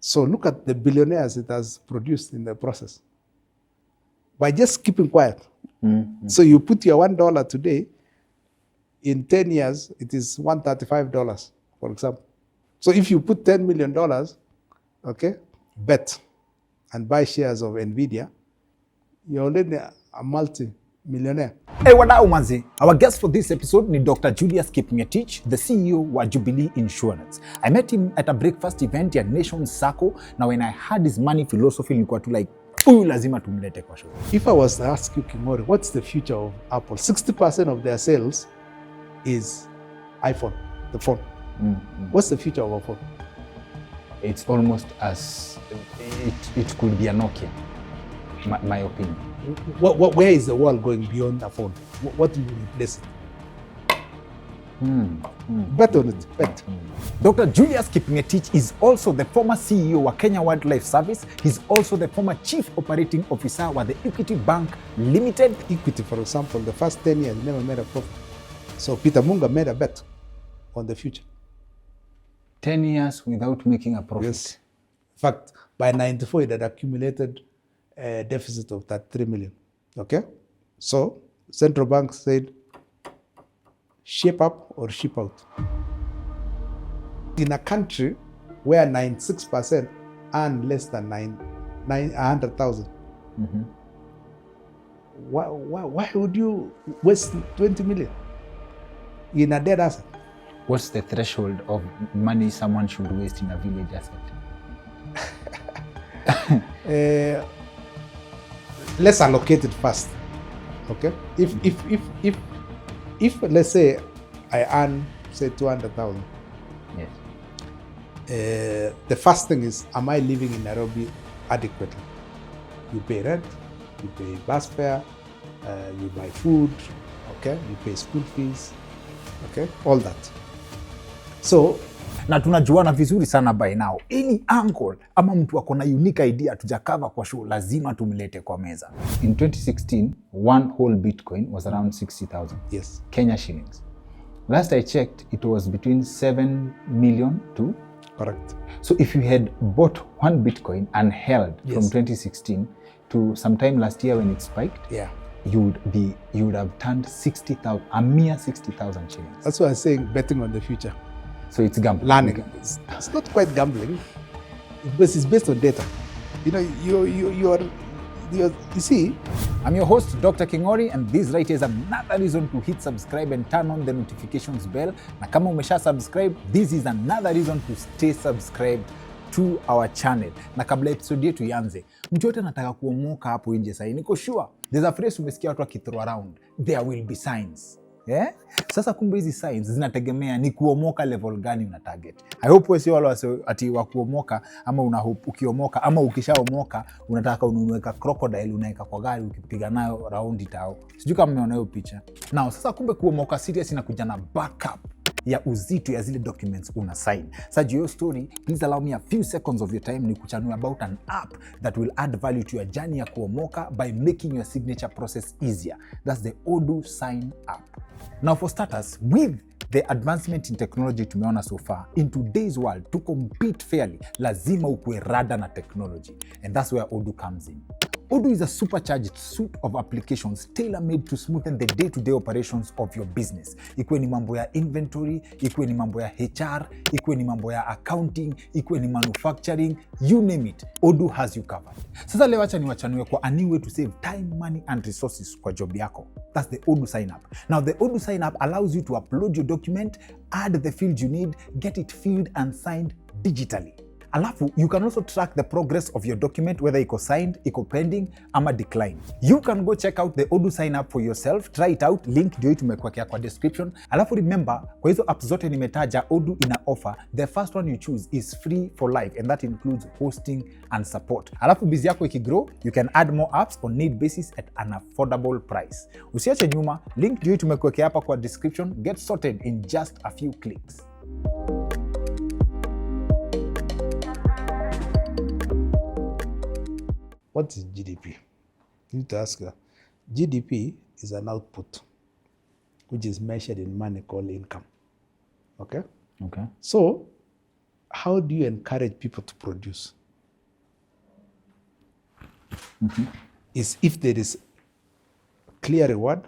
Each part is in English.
So look at the billionaires it has produced in the process by just keeping quiet. So you put your $1 today, in 10 years, it is $135, for example. So if you put $10 million, okay, bet and buy shares of NVIDIA, you're already a multi-millionaire. Hey, wadau manzi. Our guest for this episode is Dr. Julius Kipng'etich, the CEO of Jubilee Insurance. I met him at a breakfast event at Nation Circle. Now when I heard his money philosophy, nilikuwa tu like, lazima tumlete kwa show. If I was to ask you, King'ori, what's the future of Apple? 60% of their sales is iPhone, the phone. What's the future of a phone? It's almost as, it could be a Nokia, my opinion. Where is the world going beyond a phone? What will replace it? Bet on it, bet. Dr. Julius Kipng'etich is also the former CEO of Kenya Wildlife Service. He's also the former Chief Operating Officer of the Equity Bank Limited. Equity, for example, the first 10 years never made a profit. So Peter Munga made a bet on the future. 10 years without making a profit. Yes. In fact, by 94, it had accumulated a deficit of 33 million. Okay? So central bank said, shape up or ship out. In a country where 96% earn less than 100,000, why would you waste 20 million in a dead asset? What's the threshold of money someone should waste in a village asset? Let's allocate it first. Okay? If let's say I earn say 200,000. Yes. The first thing is, am I living in Nairobi adequately? You pay rent, you pay bus fare, you buy food, okay? You pay school fees, okay? All that. So, na tunajuana vizuri sana by now. Any uncle ama mtu ako na unique idea tujakava kwa show, lazima tumlete kwa meza. In 2016, one whole Bitcoin was around 60,000. Yes. Kenya shillings. Last I checked, it was between 7 million to... Correct. So if you had bought one Bitcoin and held from 2016 to sometime last year when it spiked, you would have turned 60,000, a mere 60,000 shillings. That's why I'm saying betting on the future. So it's gambling. Learning. It's not quite gambling, because it's based on data. You know, you see. I'm your host, Dr. King'ori, and this right is another reason to hit subscribe and turn on the notifications bell. Na kama umesha subscribe, this is another reason to stay subscribed to our channel. Na kabla episode yetu ianze, mtu yote anataka kuomoka hapo nje sasa. Niko sure there's a phrase umesikia watu wakithrow around, there will be signs. Yeah? Sasa kumbe hizi signs zinategemea ni kuomoka level gani una target. I hope wewe sio wale ati wa kuomoka ama una hope ukiomoka ama ukishaomoka unataka ununue crocodile unaweka kwa gari ukipiga nayo round itao. Sijui kama umeona hiyo picha. Now sasa kumbe kuomoka serious inakuja na backup ya uzito ya zile documents una sign. Sasa your story, please allow me a few seconds of your time ni kuchanua about an app that will add value to your journey ya kuomoka by making your signature process easier. That's the Odoo Sign app. Now for starters, with the advancement in technology tumeona so far, in today's world, to compete fairly, lazima ukue rada na technology. And that's where Odoo comes in. Odoo is a supercharged suite of applications tailor-made to smoothen the day-to-day operations of your business. Ikuwe ni mambo ya inventory, ikuwe ni mambo ya HR, ikuwe ni mambo ya accounting, ikuwe ni manufacturing, you name it, Odoo has you covered. Sasa leo acha niwachanue kwa a new way to save time, money and resources kwa job yako. That's the Odoo Sign app. Now the Odoo Sign app allows you to upload your document, add the fields you need, get it filled and signed digitally. Alafu, you can also track the progress of your document, whether iko signed, iko pending, ama declined. You can go check out the Odoo Sign app for yourself, try it out, link ndio tumekuwekea kwa description. Alafu remember, kwa hizo apps zote nimetaja, Odoo ina offer, the first one you choose is free for life, and that includes hosting and support. Alafu busy yako ikigrow, you can add more apps on need basis at an affordable price. Usiache nyuma, link ndio tumekuwekea hapa kwa description, get sorted in just a few clicks. What is GDP? You need to ask her. GDP is an output which is measured in money called income. Okay? Okay. So, how do you encourage people to produce? Is if there is clear reward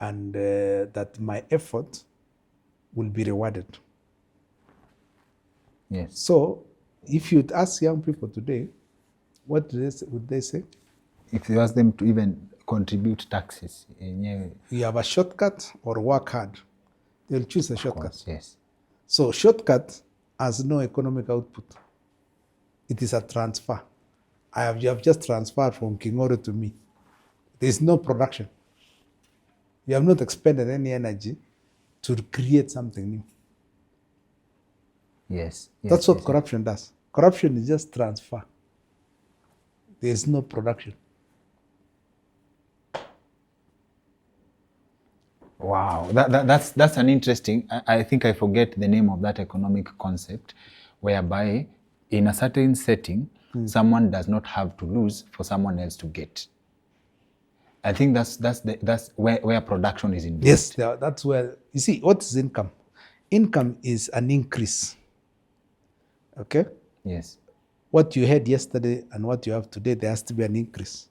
and that my effort will be rewarded. Yes. So if you'd ask young people today, what would they say? If you ask them to even contribute taxes, You have a shortcut or work hard, they'll choose a shortcut. course, yes. So shortcut has no economic output. It is a transfer. You have just transferred from King'ori to me. There is no production. You have not expended any energy to create something new. Yes. That's what corruption does. Corruption is just transfer. There is no production. Wow, that's an interesting. I think I forget the name of that economic concept, whereby in a certain setting, someone does not have to lose for someone else to get. I think that's where production is involved. Yes, that's where you see what is income. Income is an increase. Okay. Yes. What you had yesterday and what you have today, there has to be an increase.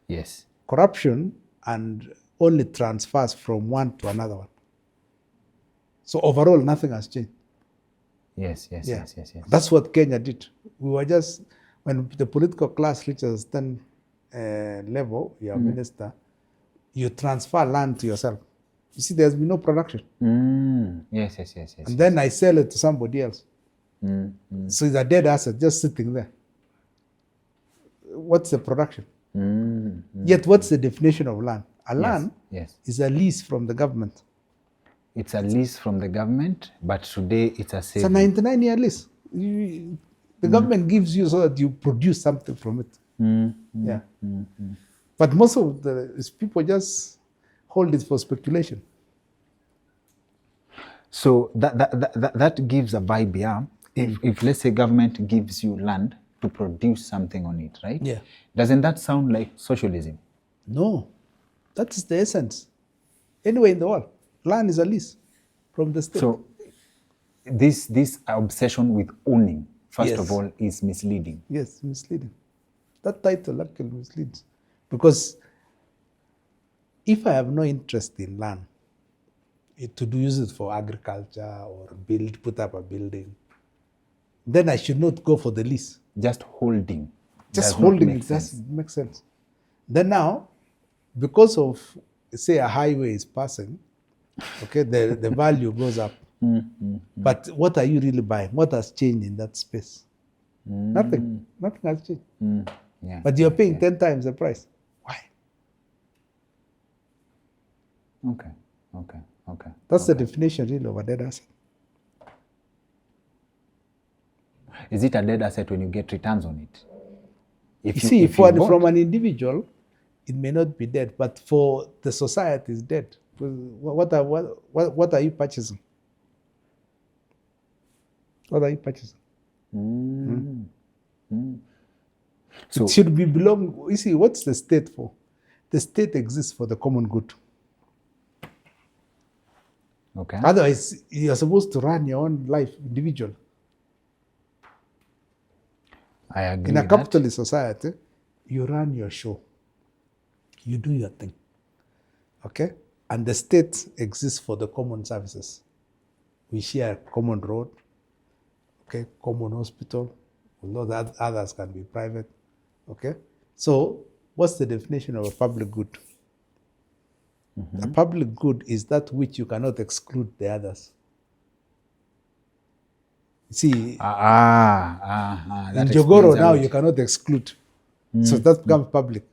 Yes. Corruption and only transfers from one to another one. So overall, nothing has changed. Yes. That's what Kenya did. We were just, when the political class reaches a certain level, you're a minister, you transfer land to yourself. You see, there's been no production. Yes. And then I sell it to somebody else. So it's a dead asset just sitting there. What's the production? Yet what's the definition of land? A land is a lease from the government. It's a lease from the government, but today it's a saving. It's a 99-year lease. The government gives you so that you produce something from it. But most of people just hold it for speculation. So that gives a vibe, yeah. If let's say government gives you land to produce something on it, right? Yeah. Doesn't that sound like socialism? No. That is the essence. Anywhere in the world, land is a lease from the state. So this obsession with owning, first of all, is misleading. Yes, misleading. That title actually misleads. Because if I have no interest in land, to use it for agriculture or put up a building, then I should not go for the lease. Just holding. Just holding, it doesn't make sense. Then now, because of, say, a highway is passing, okay, the value goes up. But what are you really buying? What has changed in that space? Nothing. Nothing has changed. But you're paying 10 times the price. Why? Okay. That's the definition really of a dead asset. Is it a dead asset when you get returns on it? From an individual, it may not be dead, but for the society, it's dead. What are you purchasing? What are you purchasing? So it should be belong. You see, what's the state for? The state exists for the common good. Okay. Otherwise, you're supposed to run your own life individually. I agree. In a capitalist society, you run your show. You do your thing. Okay? And the state exists for the common services. We share a common road, okay, common hospital, although that others can be private. Okay? So what's the definition of a public good? A public good is that which you cannot exclude the others. See, in Jogoro now you cannot exclude. So that becomes public.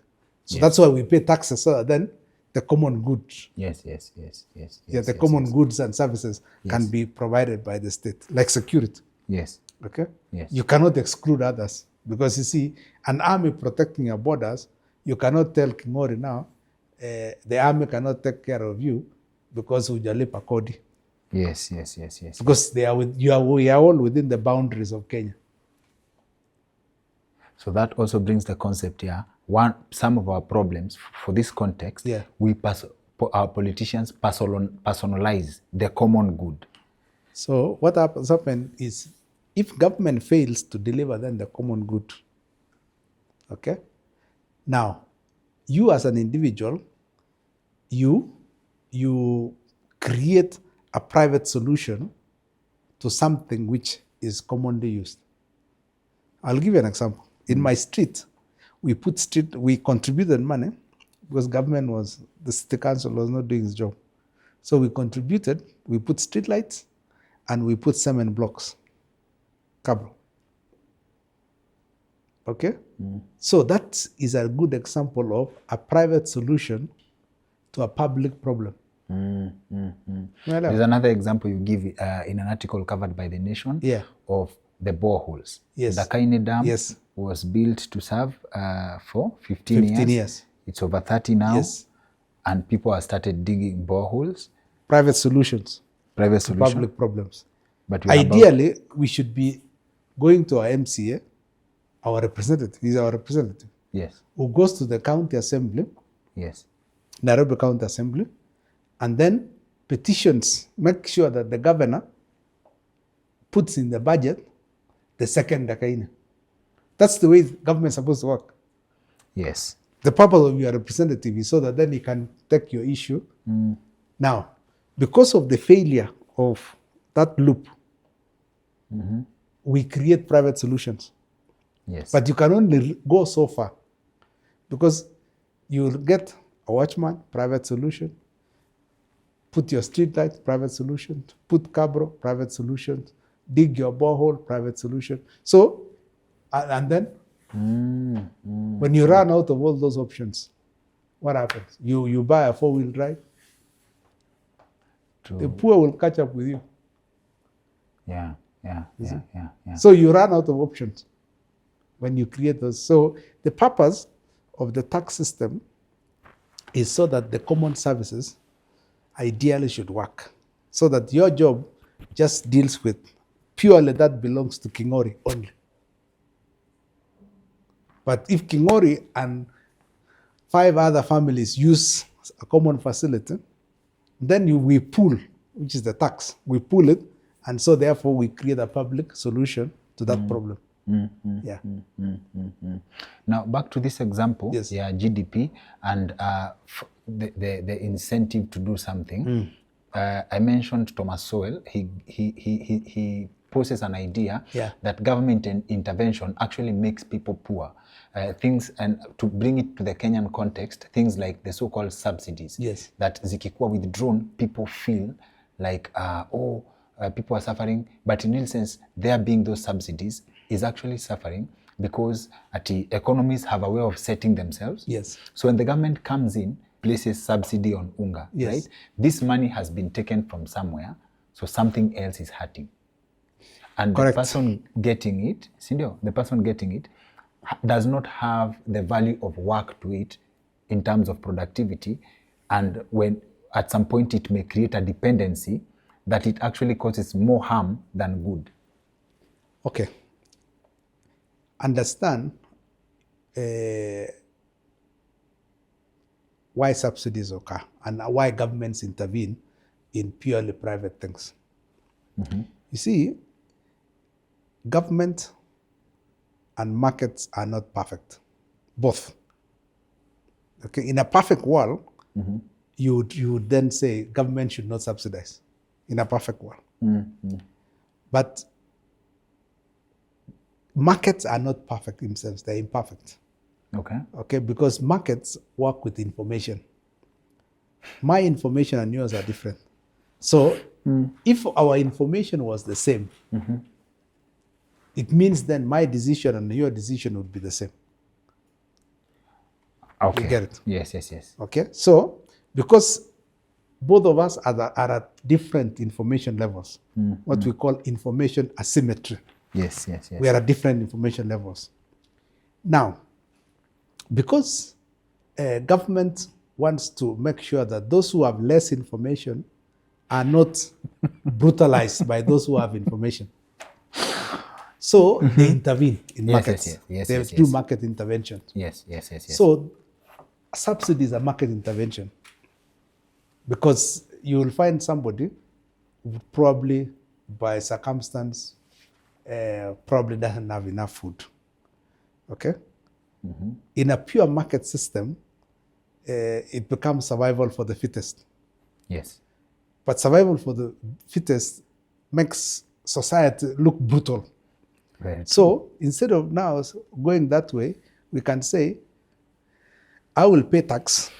So that's why we pay taxes, so then the common good. Yes. The common goods and services can be provided by the state, like security. Yes. Okay? Yes. You cannot exclude others. Because you see, an army protecting your borders, you cannot tell King'ori now, the army cannot take care of you because hujalipa kodi. Yes. Because we are all within the boundaries of Kenya. So that also brings the concept here. Some of our problems for this context, our politicians personalize the common good. So what happens is, if government fails to deliver then the common good, okay? Now, you as an individual, you create a private solution to something which is commonly used. I'll give you an example. In my street, we contributed money because the city council was not doing its job. So we contributed, we put street lights, and we put cement blocks, cable. Okay? So that is a good example of a private solution to a public problem. There's another example you give in an article covered by The Nation of the boreholes. Yes. The Kaine Dam was built to serve for 15 years. It's over 30 now. Yes. And people have started digging boreholes. Private solutions. Private to solution. public problems. But ideally, we should be going to our MCA, our representative. He's our representative. Yes. Who goes to the county assembly. Yes. Nairobi County Assembly, and then petitions, make sure that the governor puts in the budget the second Dakaine. That's the way government is supposed to work. Yes. The purpose of your representative is so that then he can take your issue. Now, because of the failure of that loop, we create private solutions. Yes. But you can only go so far, because you'll get a watchman, private solution. Put your street light, private solution. Put cabro, private solution. Dig your borehole, private solution. So, and then when you run out of all those options, what happens? You buy a 4-wheel drive. True. The poor will catch up with you. Yeah. So you run out of options when you create those. So the purpose of the tax system is so that the common services ideally should work. So that your job just deals with purely that belongs to King'ori only. But if King'ori and 5 other families use a common facility, then we pool, which is the tax. We pool it, and so therefore we create a public solution to that problem. Now back to this example, Yes. GDP and the incentive to do something. I mentioned Thomas Sowell. He poses an idea that government intervention actually makes people poor. Things, and to bring it to the Kenyan context, things like the so-called subsidies. Yes. That zikikuwa withdrawn, people feel like people are suffering, but in real sense, there being those subsidies is actually suffering because economies have a way of setting themselves. Yes. So when the government comes in, places subsidy on unga, Yes. right? This money has been taken from somewhere, so something else is hurting. And Correct. the person getting it, the person getting it does not have the value of work to it in terms of productivity. And when at some point it may create a dependency that it actually causes more harm than good. Okay. Understand why subsidies occur and why governments intervene in purely private things. You see, government and markets are not perfect, both. Okay, in a perfect world, you would then say government should not subsidize. In a perfect world, but markets are not perfect themselves; they're imperfect. Okay, because markets work with information. My information and yours are different. So, if our information was the same, it means then my decision and your decision would be the same. Okay. You get it? Yes. Okay, so because both of us are at different information levels, what we call information asymmetry. Yes. We are at different information levels. Now, because government wants to make sure that those who have less information are not brutalized by those who have information. So they intervene in markets. They do market intervention. Yes. So subsidies are market intervention, because you will find somebody who would probably by circumstance, probably doesn't have enough food. Okay? In a pure market system, it becomes survival for the fittest. Yes. But survival for the fittest makes society look brutal. Right. So instead of now going that way, we can say, I will pay tax.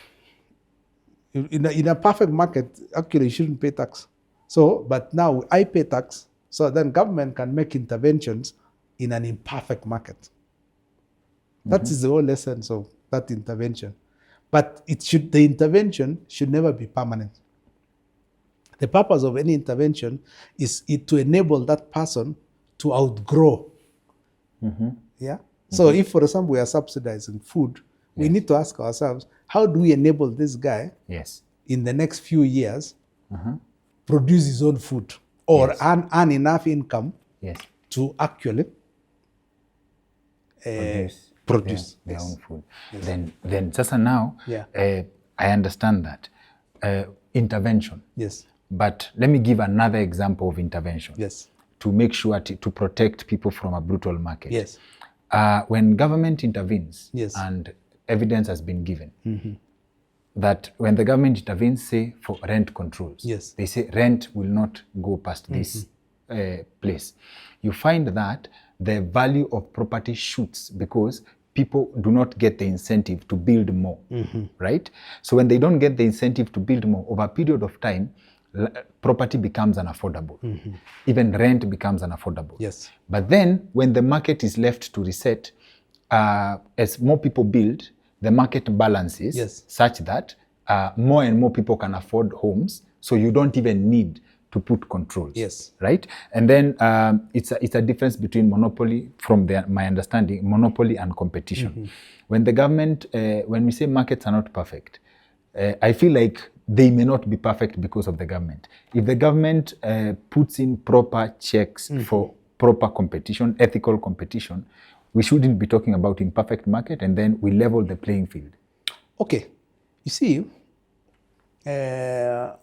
In a perfect market, actually, you shouldn't pay tax. So, but now I pay tax, so then government can make interventions in an imperfect market. That is the whole essence of that intervention. But the intervention should never be permanent. The purpose of any intervention is to enable that person to outgrow. Yeah. So if, for example, we are subsidizing food, we need to ask ourselves, how do we enable this guy in the next few years produce his own food or earn enough income to actually produce their own food. Then sasa now, I understand that. Intervention. Yes. But let me give another example of intervention. Yes. To make sure to protect people from a brutal market. Yes. When government intervenes, yes, and evidence has been given, that when the government intervenes, say for rent controls, yes, they say rent will not go past this place. You find that the value of property shoots because people do not get the incentive to build more, right? So when they don't get the incentive to build more, over a period of time, property becomes unaffordable. Even rent becomes unaffordable. Yes. But then when the market is left to reset, as more people build, the market balances such that more and more people can afford homes, so you don't even need to put controls. Yes. Right? And then it's a difference between monopoly, from my understanding, monopoly and competition. When the government, when we say markets are not perfect, I feel like they may not be perfect because of the government. If the government puts in proper checks for proper competition, ethical competition, we shouldn't be talking about imperfect market, and then we level the playing field. Okay. You see, earlier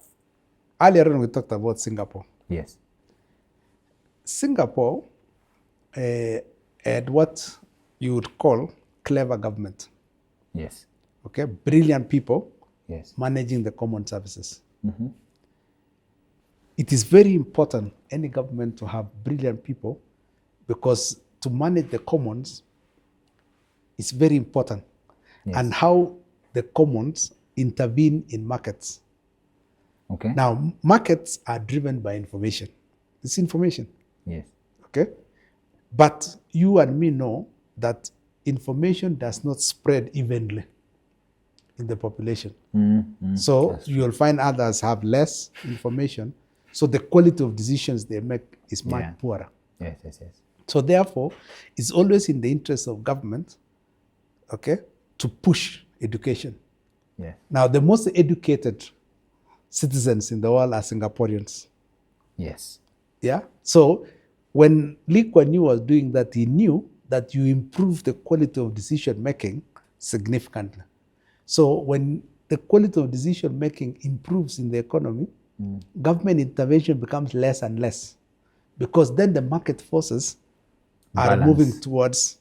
on we talked about Singapore. Yes. Singapore had what you would call clever government. Yes. Okay, brilliant people. Yes. Managing the common services. It is very important, any government, to have brilliant people, because to manage the commons is very important. Yes. And how the commons intervene in markets. Okay. Now, markets are driven by information. It's information. Yes. Okay? But you and me know that information does not spread evenly in the population. So you'll find others have less information, so the quality of decisions they make is much poorer. Yes, yes, yes. So therefore, it's always in the interest of government, okay, to push education. Yeah. Now, the most educated citizens in the world are Singaporeans. Yes. Yeah. So when Lee Kuan Yew was doing that, he knew that you improve the quality of decision making significantly. So when the quality of decision making improves in the economy, government intervention becomes less and less, because then the market forces are moving towards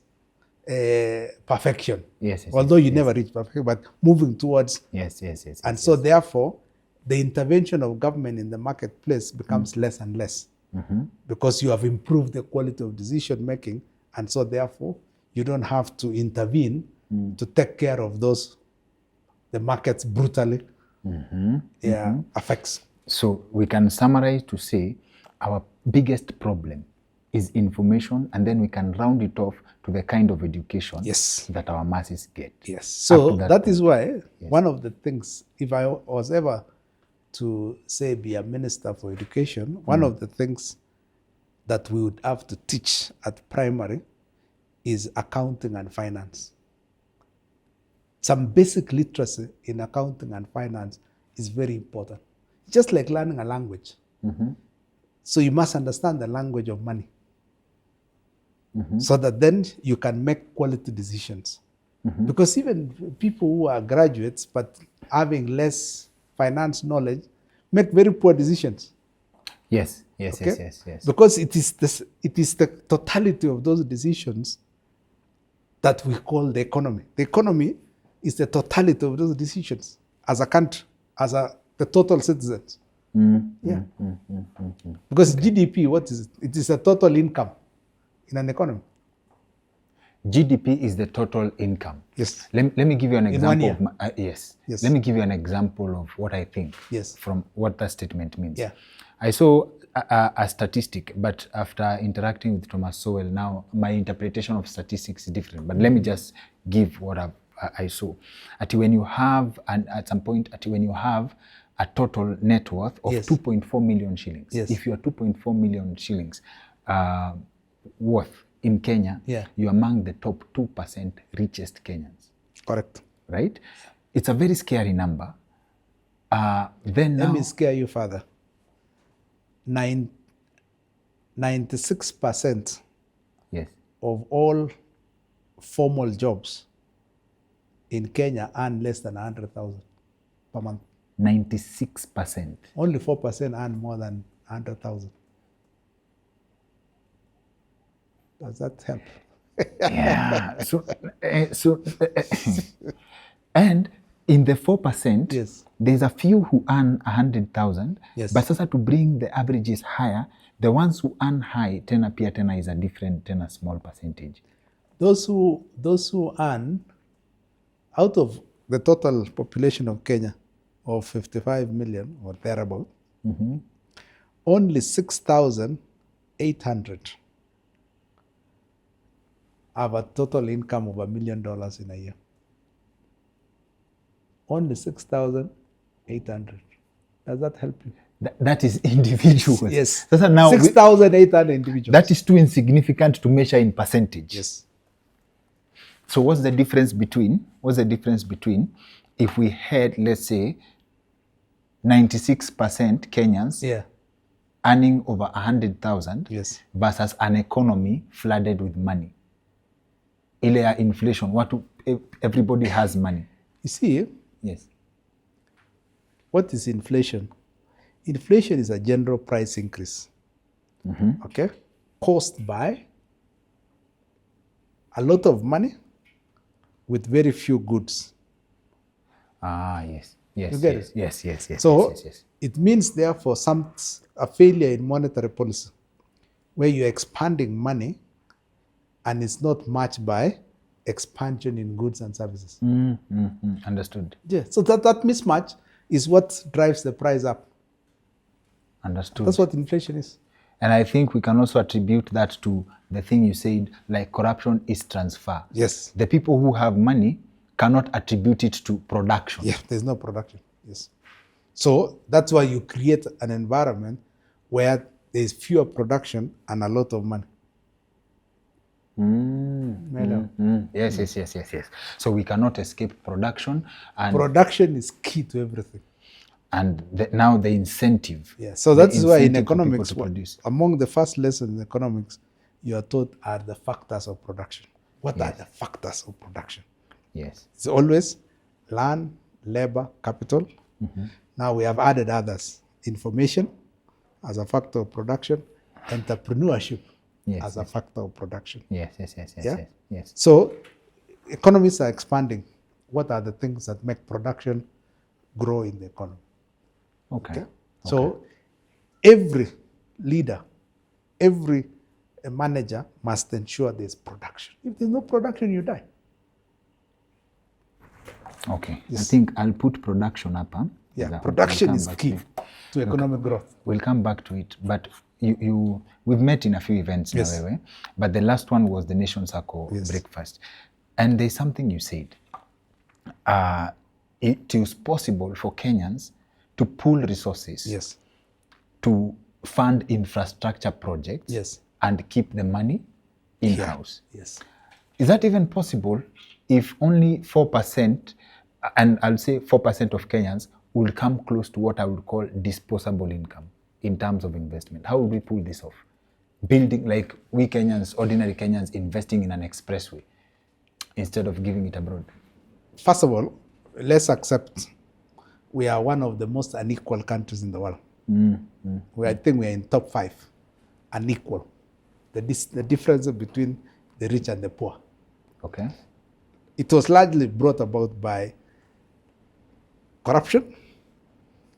perfection. Yes, yes. Although you never reach perfection, but moving towards. Yes, yes, yes. And so therefore, the intervention of government in the marketplace becomes less and less, because you have improved the quality of decision making, and so therefore you don't have to intervene to take care of those the markets brutally affects. So we can summarize to say our biggest problem is information, and then we can round it off to the kind of education that our masses get. Yes. So that is why one of the things, if I was ever to say be a minister for education, one of the things that we would have to teach at primary is accounting and finance. Some basic literacy in accounting and finance is very important. Just like learning a language. So you must understand the language of money, so that then you can make quality decisions. Because even people who are graduates but having less finance knowledge make very poor decisions. Yes. Okay? Because it is the totality of those decisions that we call the economy. The economy is the totality of those decisions as a country, the total citizens. Because GDP, what is it? It is a total income in an economy. GDP is the total income. Yes. Let me give you an example In 1 year. of yes. Yes. Let me give you an example of what I think. Yes. From what that statement means. Yeah. I saw a statistic, but after interacting with Thomas Sowell, now my interpretation of statistics is different. But let me just give what I saw. When you have, and at some point, when you have a total net worth of 2.4 million shillings. Yes. If you are 2.4 million shillings worth in Kenya, Yeah. you're among the top 2% richest Kenyans. Correct. Right? It's a very scary number. Then now, let me scare you further. 96% yes, of all formal jobs in Kenya earn less than 100,000 per month. 96%. Only 4% earn more than 100,000. Does that help? Yeah. And in the 4%, yes, there's a few who earn 100,000. Yes. But sasa to bring the averages higher, the ones who earn high, tena is a different, small percentage. Those who earn, out of the total population of Kenya of 55 million or thereabout, only 6,800 have a total income of $1 million in a year. Only 6,800. Does that help you? That is individuals. Yes. That's now 6,800 individuals. That is too insignificant to measure in percentage. Yes. So what's the difference between if we had, let's say, 96% Kenyans earning over 100,000 yes, versus an economy flooded with money? Ile inflation, everybody has money. You see, yes. What is inflation? Inflation is a general price increase, okay, caused by a lot of money with very few goods. Yes. You get it? Yes. So it means, therefore, a failure in monetary policy where you're expanding money and it's not matched by expansion in goods and services. Understood. Yeah. So that mismatch is what drives the price up. Understood. That's what inflation is. And I think we can also attribute that to the thing you said, like corruption is transfer. Yes. The people who have money cannot attribute it to production. Yeah, there's no production. Yes. So that's why you create an environment where there's fewer production and a lot of money. Yes. So we cannot escape production. And production is key to everything. And now the incentive. Yeah. So that is why in economics, among the first lessons in economics, you are taught are the factors of production. What are the factors of production? Yes. It's always land, labor, capital. Now we have added others. Information as a factor of production, entrepreneurship as a factor of production. Yes. So economies are expanding. What are the things that make production grow in the economy? Okay. So every leader, every manager must ensure there's production. If there's no production, you die. Okay. Yes. I think I'll put production up. Yeah, production is key to economic growth. We'll come back to it. But we've met in a few events now, but the last one was the Nation Circle breakfast. And there's something you said. It is possible for Kenyans to pool resources to fund infrastructure projects and keep the money in-house. Yes. Is that even possible if only 4%, and I'll say 4% of Kenyans will come close to what I would call disposable income in terms of investment? How would we pull this off? Building, like we Kenyans, ordinary Kenyans, investing in an expressway instead of giving it abroad. First of all, let's accept we are one of the most unequal countries in the world. I think we are in top 5, unequal. The difference between the rich and the poor. Okay. It was largely brought about by corruption.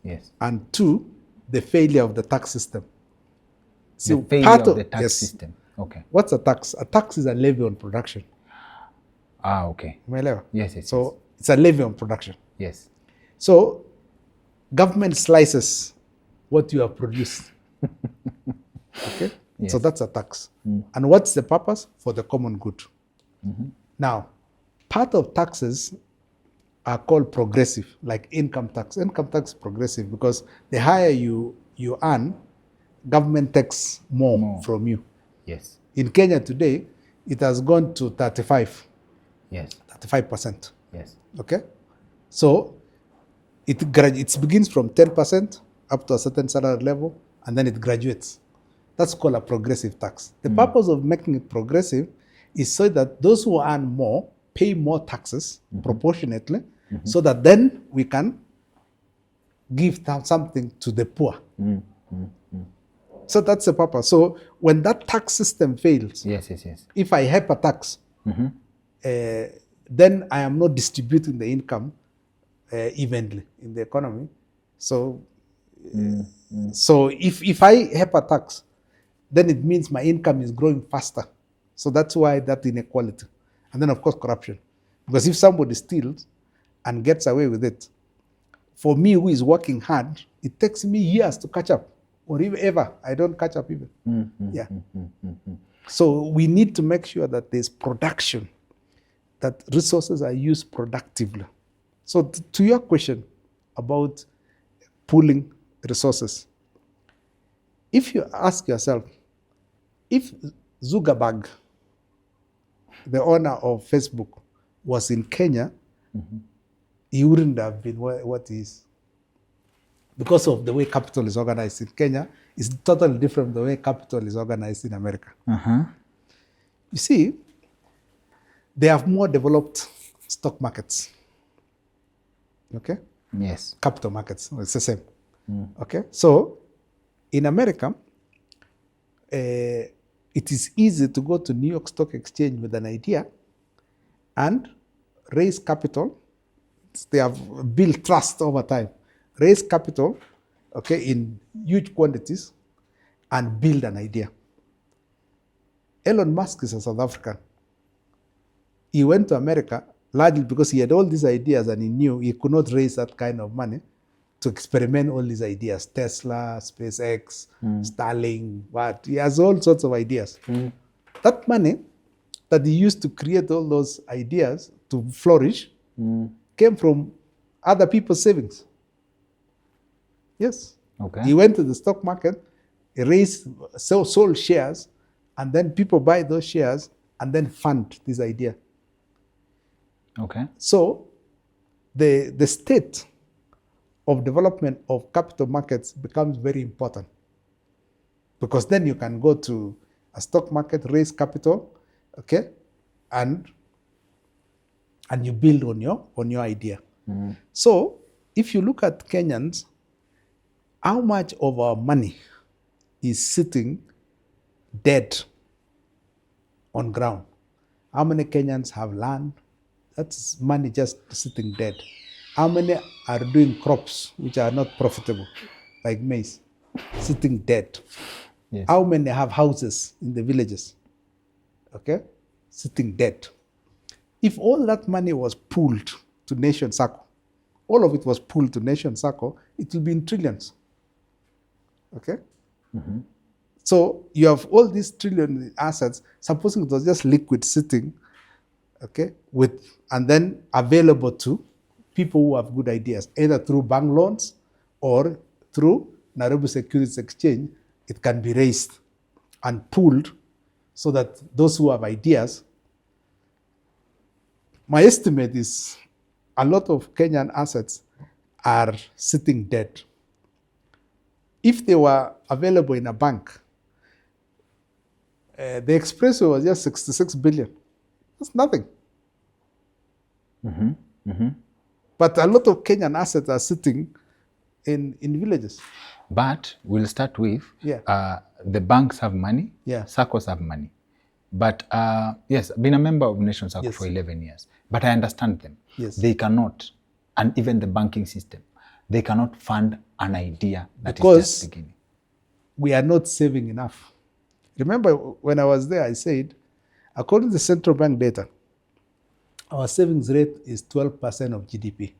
Yes. And 2, the failure of the tax system. So the failure of the tax system. Okay. What's a tax? A tax is a levy on production. Ah, okay. Yes, yes. So it's a levy on production. Yes. So government slices what you have produced. Okay? Yes. So that's a tax. And what's the purpose? For the common good. Now, part of taxes are called progressive, like income tax. Income tax is progressive because the higher you earn, government takes more from you. Yes. In Kenya today, it has gone to 35%. Yes. Yes. Okay? So it begins from 10% up to a certain salary level, and then it graduates. That's called a progressive tax. The purpose of making it progressive is so that those who earn more pay more taxes proportionately, so that then we can give something to the poor. So that's the purpose. So when that tax system fails, yes. if I hyper tax, then I am not distributing the income evenly in the economy. So, so if I hyper tax, then it means my income is growing faster. So that's why that inequality. And then, of course, corruption. Because if somebody steals and gets away with it, for me who is working hard, it takes me years to catch up. Or even ever, I don't catch up even. So we need to make sure that there's production, that resources are used productively. So to your question about pooling resources, if you ask yourself, if Zuckerberg, the owner of Facebook, was in Kenya, he wouldn't have been what he is. Because of the way capital is organized in Kenya, it's totally different from the way capital is organized in America. You see, they have more developed stock markets. Okay? Yes. Capital markets, it's the same. Okay? So, in America, it is easy to go to New York Stock Exchange with an idea and raise capital. They have built trust over time. Raise capital, okay, in huge quantities and build an idea. Elon Musk is a South African. He went to America largely because he had all these ideas and he knew he could not raise that kind of money to experiment all these ideas. Tesla, SpaceX, Starlink, what. He has all sorts of ideas. That money that he used to create all those ideas to flourish came from other people's savings. Yes. Okay. He went to the stock market, he raised, sold shares, and then people buy those shares and then fund this idea. Okay. So the state of development of capital markets becomes very important, because then you can go to a stock market, raise capital, okay, and you build on your idea. So if you look at Kenyans, how much of our money is sitting dead on ground? How many Kenyans have land? That's money just sitting dead. How many are doing crops which are not profitable, like maize, sitting dead? Yes. How many have houses in the villages, okay, sitting dead? If all that money was pooled to Nation Circle, all of it was pooled to Nation Circle, it will be in trillions. Okay? So you have all these trillion assets, supposing it was just liquid sitting, okay, and then available to people who have good ideas, either through bank loans or through Nairobi Securities Exchange. It can be raised and pooled so that those who have ideas. My estimate is a lot of Kenyan assets are sitting dead. If they were available in a bank, the expressway was just 66 billion. That's nothing. But a lot of Kenyan assets are sitting in villages. But we'll start with Yeah. the banks have money, Yeah. SACCOs have money. But yes, I've been a member of Nation SACCO Yes. for 11 years. But I understand them. Yes. They cannot, and even the banking system, they cannot fund an idea that Because is just beginning. we are not saving enough. Remember when I was there, I said, according to central bank data, our savings rate is 12% of GDP.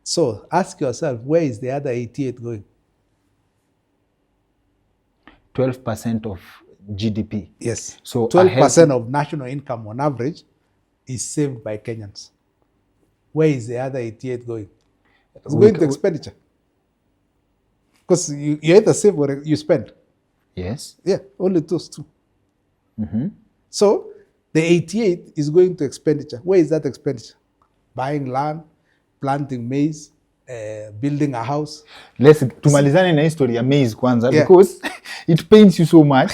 So ask yourself, where is the other 88 going? 12% of GDP. Yes. So 12% of national income on average is saved by Kenyans. Where is the other 88 going? It's going to expenditure. Because you either save or you spend. Yes. Yeah, only those two. So the 88 is going to expenditure. Where is that expenditure? Buying land, planting maize, building a house. Let's tumalizane na history ya maize kwanza, Yeah. because it pains you so much.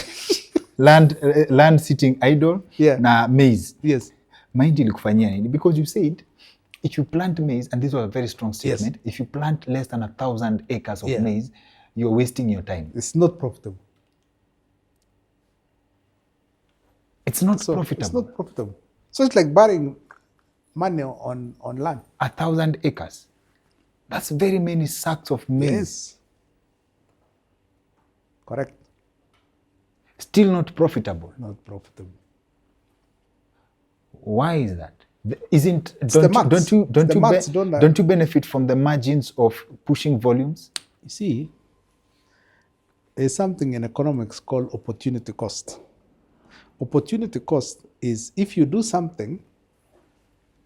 land sitting idle, Yeah. na maize. Yes. Mind ilikufanyia nini? Because you said if you plant maize, and this was a very strong statement, if you plant less than 1,000 acres of maize, you're wasting your time. It's not profitable. It's not profitable. It's not profitable. So it's like borrowing money on land. 1,000 acres. That's very many sacks of maize. Yes. Correct. Still not profitable. Not profitable. Why is that? Don't you benefit from the margins of pushing volumes? You see, there's something in economics called opportunity cost. Opportunity cost is if you do something,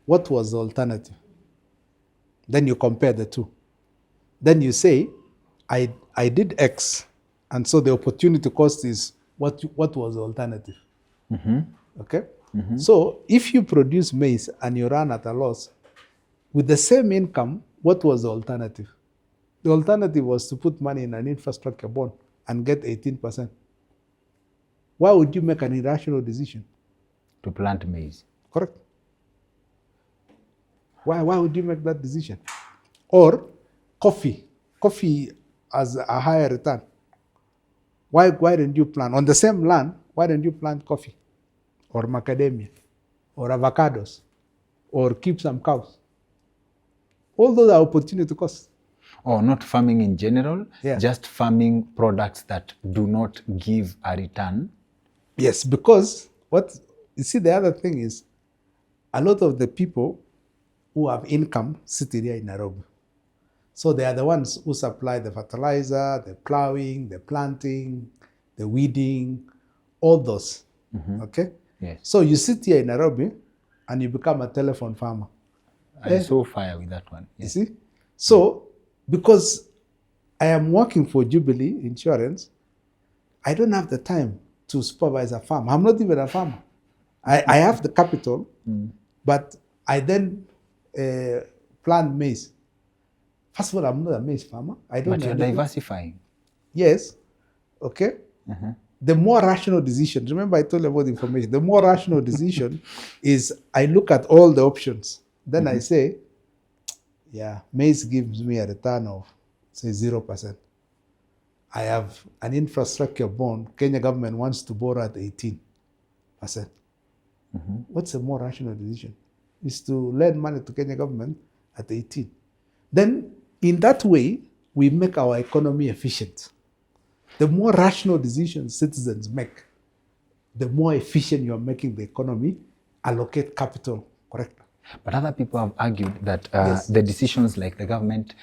what was the alternative? Then you compare the two. Then you say, I did X, and so the opportunity cost is what was the alternative? Okay? So if you produce maize and you run at a loss, with the same income, what was the alternative? The alternative was to put money in an infrastructure bond and get 18%. Why would you make an irrational decision? To plant maize. Correct. Why would you make that decision? Or coffee. Coffee has a higher return. Why didn't you plant? On the same land, why didn't you plant coffee? Or macadamia? Or avocados? Or keep some cows? All those are opportunity costs. Or not farming in general, Yeah. just farming products that do not give a return. Yes, because you see, the other thing is a lot of the people who have income sit here in Nairobi. So they are the ones who supply the fertilizer, the plowing, the planting, the weeding, all those. Okay? Yes. So you sit here in Nairobi and you become a telephone farmer. I saw fire with that one. Yes. You see? So because I am working for Jubilee Insurance, I don't have the time to supervise a farm. I'm not even a farmer. I have the capital, but I then plant maize. First of all, I'm not a maize farmer. But you're diversifying. Yes. Okay. The more rational decision, remember I told you about information, the more rational decision is I look at all the options. Then I say, yeah, maize gives me a return of, say, 0%. I have an infrastructure bond. Kenya government wants to borrow at 18%. What's a more rational decision? Is to lend money to Kenya government at 18. Then, in that way, we make our economy efficient. The more rational decisions citizens make, the more efficient you are making the economy, allocate capital correctly. But other people have argued that the decisions like the government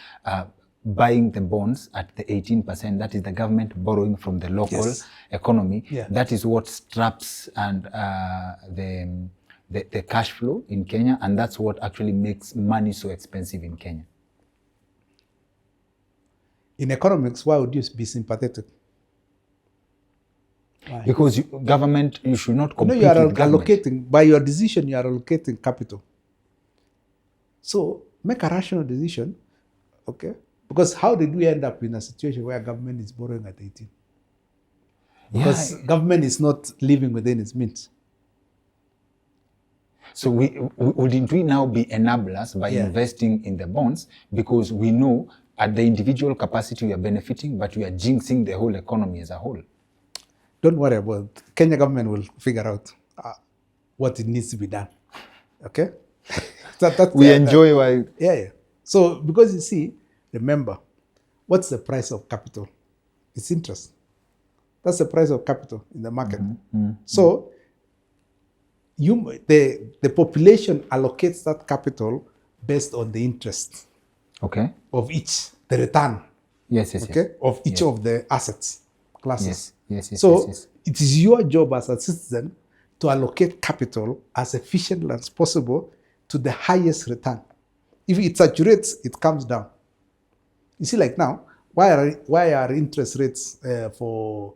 buying the bonds at the 18%, that is the government borrowing from the local economy, that is what straps and the cash flow in Kenya, and that's what actually makes money so expensive in Kenya. In economics, why would you be sympathetic? Why? Because government, you should not compete you are with government. allocating, by your decision, you are allocating capital. So make a rational decision, okay? Because how did we end up in a situation where government is borrowing at 18? Because government is not living within its means. So wouldn't we now be enablers by investing in the bonds, because we know at the individual capacity we are benefiting, but we are jinxing the whole economy as a whole. Don't worry about it. Kenya government will figure out what it needs to be done. Okay? We enjoy why. Yeah. So, because you see, remember, what's the price of capital? It's interest. That's the price of capital in the market. So, the population allocates that capital based on the interest of each, the return. Yes. Of each of the assets classes. Yes. So it is your job as a citizen to allocate capital as efficiently as possible to the highest return. If it saturates, it comes down. You see, like now, why are interest rates for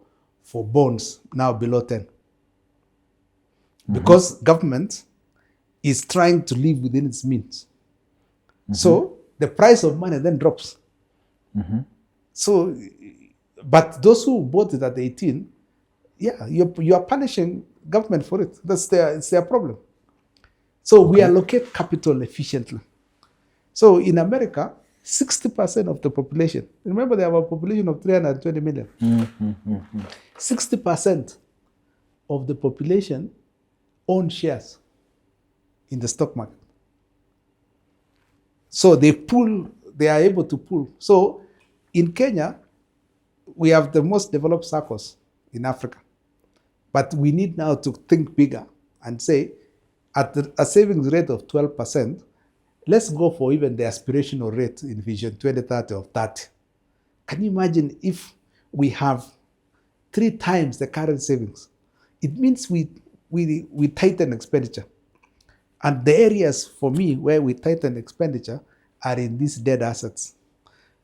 bonds now below 10? Because government is trying to live within its means. So the price of money then drops. So, but those who bought it at 18, you are punishing government for it. It's their problem. So we allocate capital efficiently. So in America, 60% of the population, remember they have a population of 320 million. 60% of the population own shares in the stock market. So they are able to pool. So in Kenya, we have the most developed circles in Africa. But we need now to think bigger and say, at a savings rate of 12%, let's go for even the aspirational rate in Vision 2030 of 30. Can you imagine if we have 3 times the current savings? It means we tighten expenditure. And the areas for me where we tighten expenditure are in these dead assets.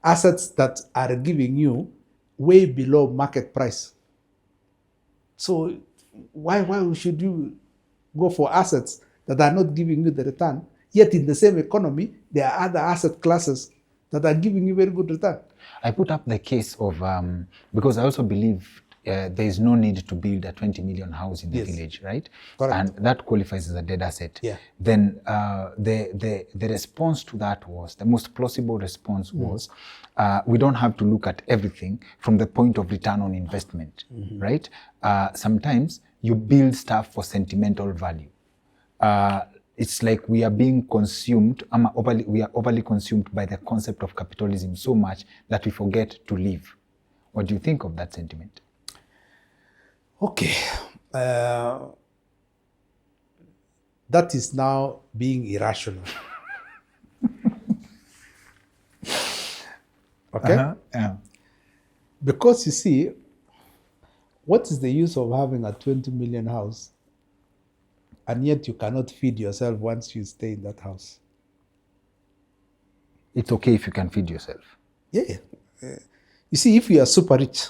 Assets that are giving you way below market price. So why should you go for assets that are not giving you the return? Yet in the same economy, there are other asset classes that are giving you very good return. I put up the case of, because I also believe there is no need to build a 20 million house in the village, right? Correct. And that qualifies as a dead asset. Yeah. Then the response to that was, the most plausible response was, we don't have to look at everything from the point of return on investment, right? Sometimes you build stuff for sentimental value. It's like we are being consumed, we are overly consumed by the concept of capitalism so much that we forget to live. What do you think of that sentiment? Okay. That is now being irrational. Okay? Yeah. Because you see, what is the use of having a 20 million house and yet you cannot feed yourself once you stay in that house? It's okay if you can feed yourself. Yeah. You see, if you are super rich,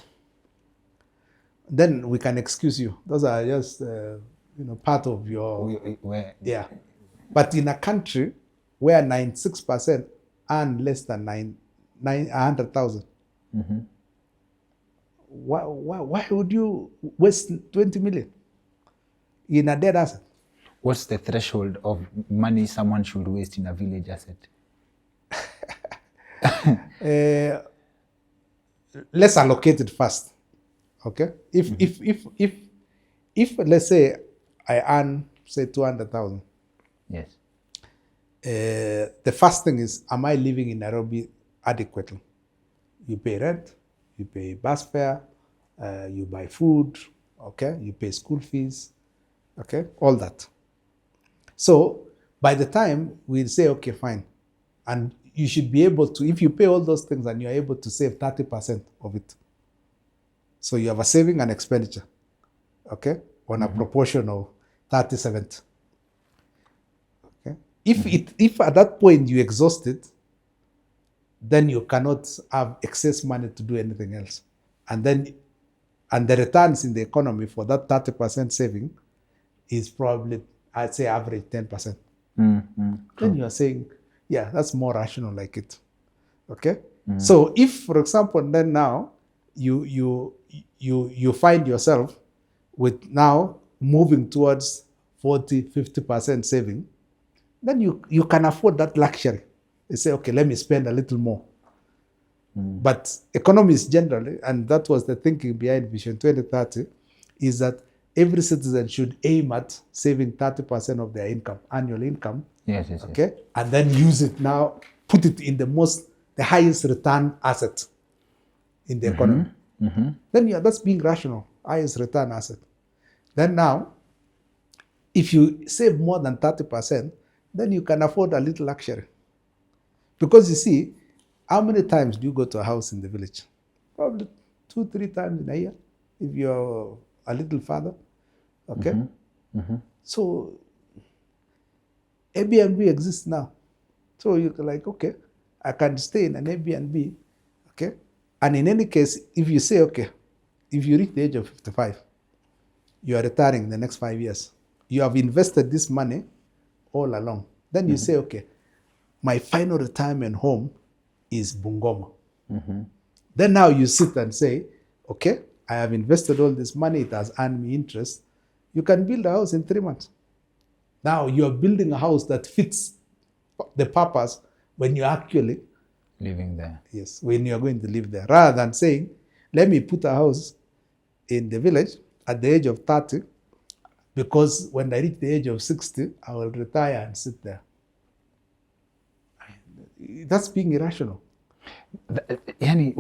then we can excuse you. Those are just, part of your... Yeah. But in a country where 96% earn less than 100,000, why would you waste 20 million in a dead asset? What's the threshold of money someone should waste in a village asset? Let's allocate it first. Okay? If let's say I earn, say, 200,000. Yes. The first thing is, am I living in Nairobi adequately? You pay rent, you pay bus fare, you buy food, okay? You pay school fees, okay? All that. So by the time we say, okay, fine, and you should be able to, if you pay all those things and you're able to save 30% of it, so you have a saving and expenditure, okay, on a proportion of 30-70. Okay. If at that point you exhaust it, then you cannot have excess money to do anything else, and the returns in the economy for that 30% saving is probably, I'd say, average 10%. Then you are saying, yeah, that's more rational, like it. Okay. So if, for example, then now you find yourself with now moving towards 40-50% saving, then you can afford that luxury. You say, okay, let me spend a little more. But economists generally, and that was the thinking behind Vision 2030, is that every citizen should aim at saving 30% of their income, annual income. Yes, yes, okay, and then use it now, put it in the highest return asset in the economy. Then that's being rational, highest return asset. Then now, if you save more than 30%, then you can afford a little luxury. Because you see, how many times do you go to a house in the village? Probably 2-3 times in a year, if you're a little farther. Okay? So Airbnb exists now. So you're like, okay, I can stay in an Airbnb, okay? And in any case, if you say, okay, if you reach the age of 55, you are retiring in the next 5 years. You have invested this money all along. Then you say, okay, my final retirement home is Bungoma. Then now you sit and say, okay, I have invested all this money, it has earned me interest. You can build a house in 3 months. Now you're building a house that fits the purpose when you're actually living there. Yes, when you're going to live there. Rather than saying, let me put a house in the village at the age of 30, because when I reach the age of 60, I will retire and sit there. That's being irrational. Yani,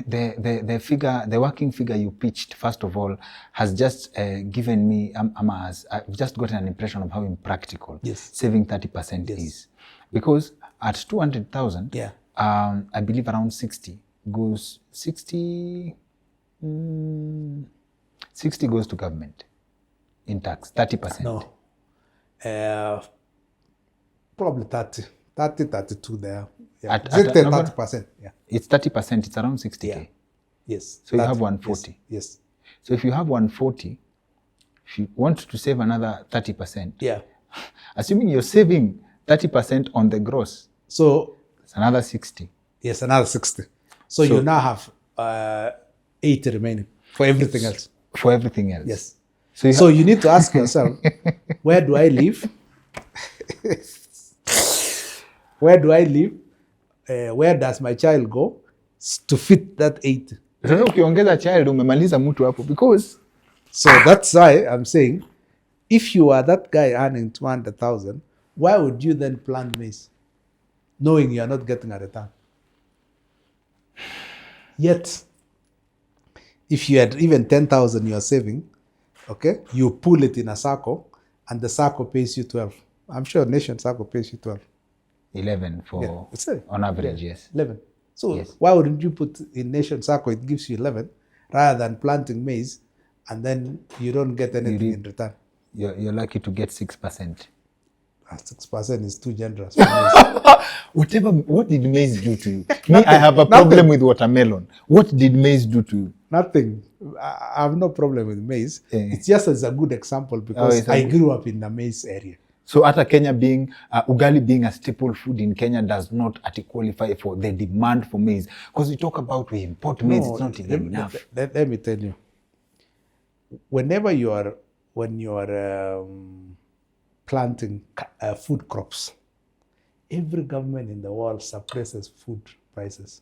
the figure, the working figure you pitched, first of all, has just given me, I've just gotten an impression of how impractical saving 30% is. Because at 200,000, I believe around 60 goes to government in tax, 30%. No, probably 32 there. Yeah. 30%. Yeah. It's 30%, it's around 60K. Yeah. Yes. So you have 140. Yes. So if you have 140, if you want to save another 30%, assuming you're saving 30% on the gross, so it's another 60. Yes, another 60. So you now have 80 remaining for everything else. For everything else. Yes. So you need to ask yourself, where do I live? Where do I live? Where does my child go to fit that 80? Ukiongeza child umemaliza mtu hapo, because so that's why I'm saying, if you are that guy earning 200,000, why would you then plant maize, knowing you are not getting a return? Yet, if you had even 10,000 you are saving, okay, you pull it in a circle, and the circle pays you 12. I'm sure Nation Circle pays you 12. 11 for on average, yes. 11. So why wouldn't you put in Nation Circle, it gives you 11, rather than planting maize, and then you don't get anything in return? You're lucky to get 6%. 6% is too generous. What did maize do to you? Me, I have a problem with watermelon. What did maize do to you? Nothing. I have no problem with maize. It's just as a good example because I grew up in the maize area. So at Kenya being, ugali being a staple food in Kenya does not qualify for the demand for maize. Because we talk about we import maize, it's not even enough. Let me tell you, whenever you are planting food crops, every government in the world suppresses food prices.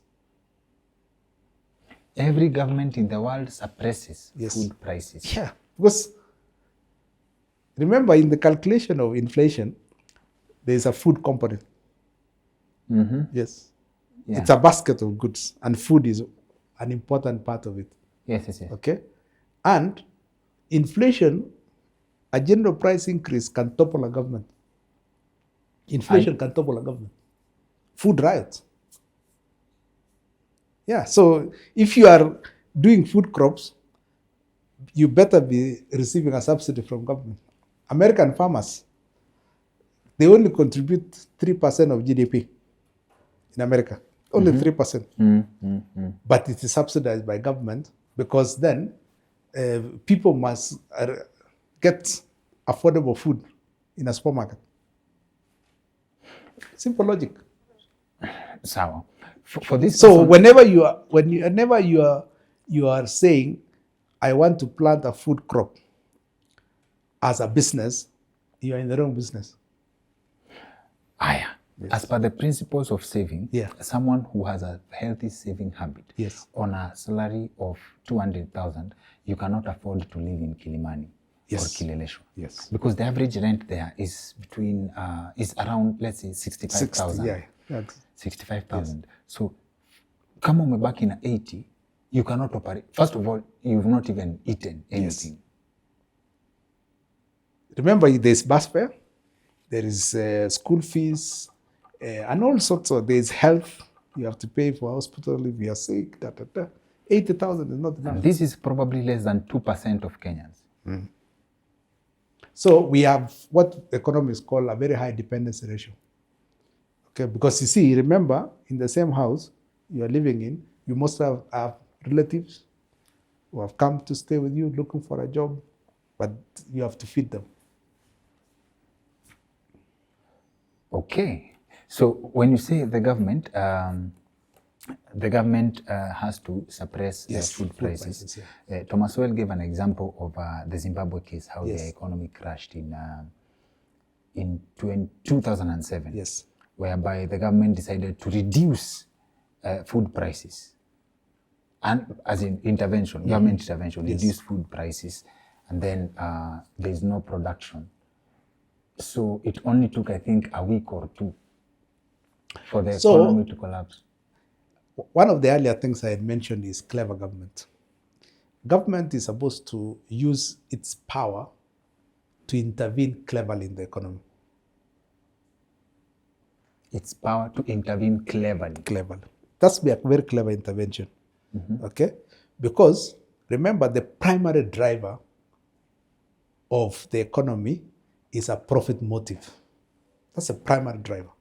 Every government in the world suppresses food prices. Yeah, because remember, in the calculation of inflation, there is a food component. Yes. Yeah. It's a basket of goods, and food is an important part of it. Yes. Okay? And inflation, a general price increase can topple a government. Inflation can topple a government. Food riots. Yeah, so if you are doing food crops, you better be receiving a subsidy from government. American farmers, they only contribute 3% of GDP in America. Only 3%. But it is subsidized by government because then people must get affordable food in a supermarket. Simple logic. So, for this. So whenever you are saying, I want to plant a food crop as a business, you are in the wrong business. As per the principles of saving, Yeah. someone who has a healthy saving habit Yes. on a salary of 200,000, you cannot afford to live in Kilimani or Yes. Kileleshwa. Yes. Because the average rent there is is around, let's say, 65,000. 60, yeah. That's- 65,000. So, kama umebaki na 80, you cannot operate. First of all, you've not even eaten anything. Remember, there's bus fare, there is school fees, and all sorts of, there's health. You have to pay for hospital if you are sick, 80,000 is not enough. And this is probably less than 2% of Kenyans. So we have what economists call a very high dependency ratio. Okay, because you see, remember, in the same house you are living in, you must have relatives who have come to stay with you looking for a job, but you have to feed them. Okay. So when you say the government has to suppress food prices. Thomas Well gave an example of the Zimbabwe case, how their economy crashed in 2007. Yes. Whereby the government decided to reduce food prices, and as in intervention, government intervention, reduce food prices, and then there's no production. So it only took, I think, a week or two for the economy to collapse. One of the earlier things I had mentioned is clever government. Government is supposed to use its power to intervene cleverly in the economy. Its power to intervene cleverly. Cleverly. That's a very clever intervention. Okay? Because remember, the primary driver of the economy is a profit motive. That's a primary driver.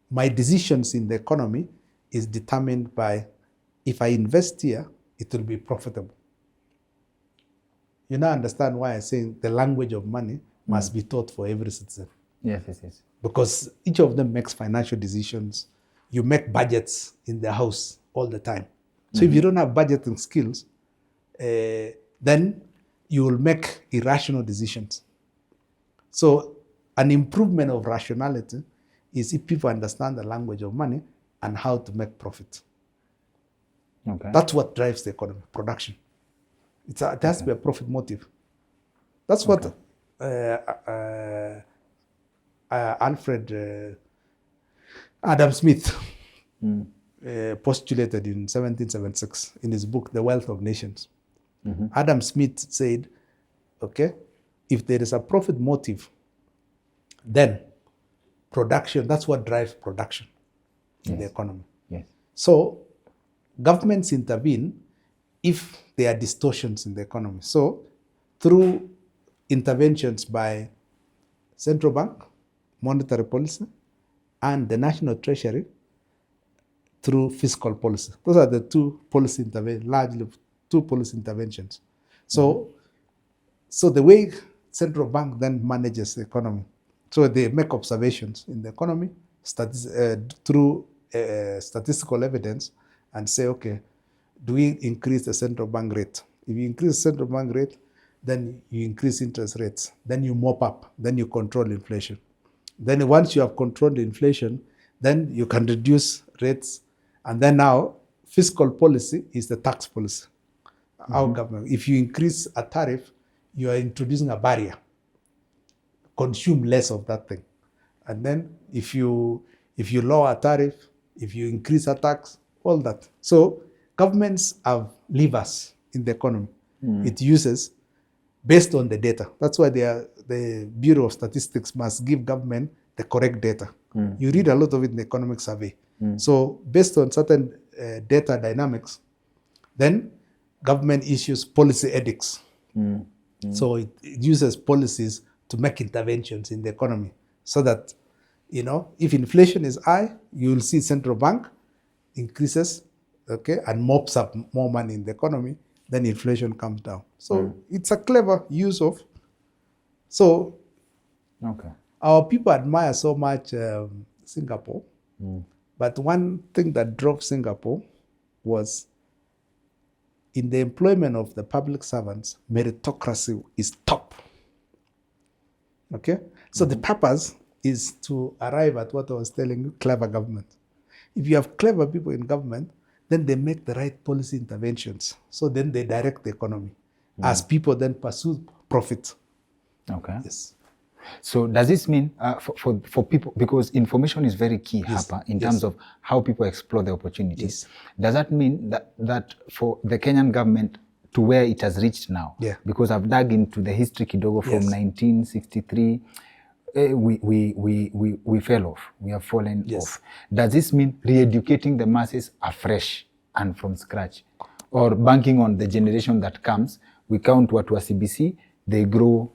My decisions in the economy is determined by, if I invest here, it will be profitable. You now understand why I say the language of money must be taught for every citizen. Yes, yes, yes. Because each of them makes financial decisions. You make budgets in the house all the time. So if you don't have budgeting skills, then you will make irrational decisions. So an improvement of rationality is if people understand the language of money and how to make profit. Okay. That's what drives the economy, production. It has to be a profit motive. That's what Adam Smith postulated in 1776 in his book, The Wealth of Nations. Adam Smith said, okay, if there is a profit motive, then production, that's what drives production in the economy. Yes. So governments intervene if there are distortions in the economy. So through interventions by central bank, monetary policy, and the national treasury through fiscal policy. Those are the two policy interventions, largely two policy interventions. So, so the way central bank then manages the economy, so they make observations in the economy through statistical evidence and say, okay, do we increase the central bank rate? If you increase the central bank rate, then you increase interest rates. Then you mop up. Then you control inflation. Then once you have controlled inflation, then you can reduce rates. And then now fiscal policy is the tax policy. Our government, if you increase a tariff, you are introducing a barrier. Consume less of that thing. And then if you lower a tariff, if you increase a tax, all that. So governments have levers in the economy. It uses based on the data. That's why the Bureau of Statistics must give government the correct data. You read a lot of it in the economic survey. So based on certain data dynamics, then government issues policy edicts. So it uses policies to make interventions in the economy so that, you know, if inflation is high, you will see central bank increases, okay, and mops up more money in the economy, then inflation comes down. So it's a clever use of, so our people admire so much Singapore, but one thing that drove Singapore was in the employment of the public servants, meritocracy is top. Okay? So the purpose is to arrive at what I was telling you, clever government. If you have clever people in government, then they make the right policy interventions. So then they direct the economy as people then pursue profit. Okay. Yes. So does this mean for people, because information is very key, Harper, in terms of how people explore the opportunities. Does that mean that for the Kenyan government to where it has reached now, because I've dug into the history kidogo from 1963, we fell off. We have fallen off. Does this mean re-educating the masses afresh and from scratch? Or banking on the generation that comes, we count what was CBC, they grow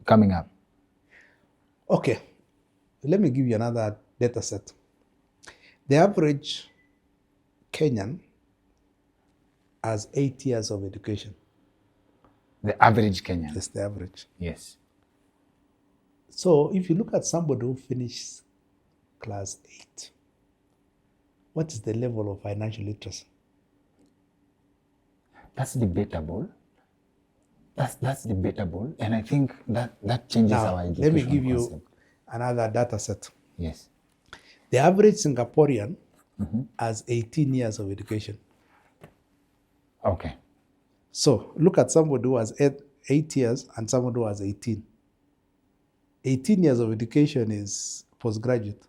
coming up? Okay, let me give you another data set. The average Kenyan has 8 years of education. The average Kenyan? Yes, the average. Yes. So if you look at somebody who finished class 8, what is the level of financial literacy? That's debatable. That's debatable, and I think that changes our education. Let me give concept. you another data set. Yes. The average Singaporean has 18 years of education. Okay. So look at somebody who has 8 years and somebody who has 18. 18 years of education is postgraduate.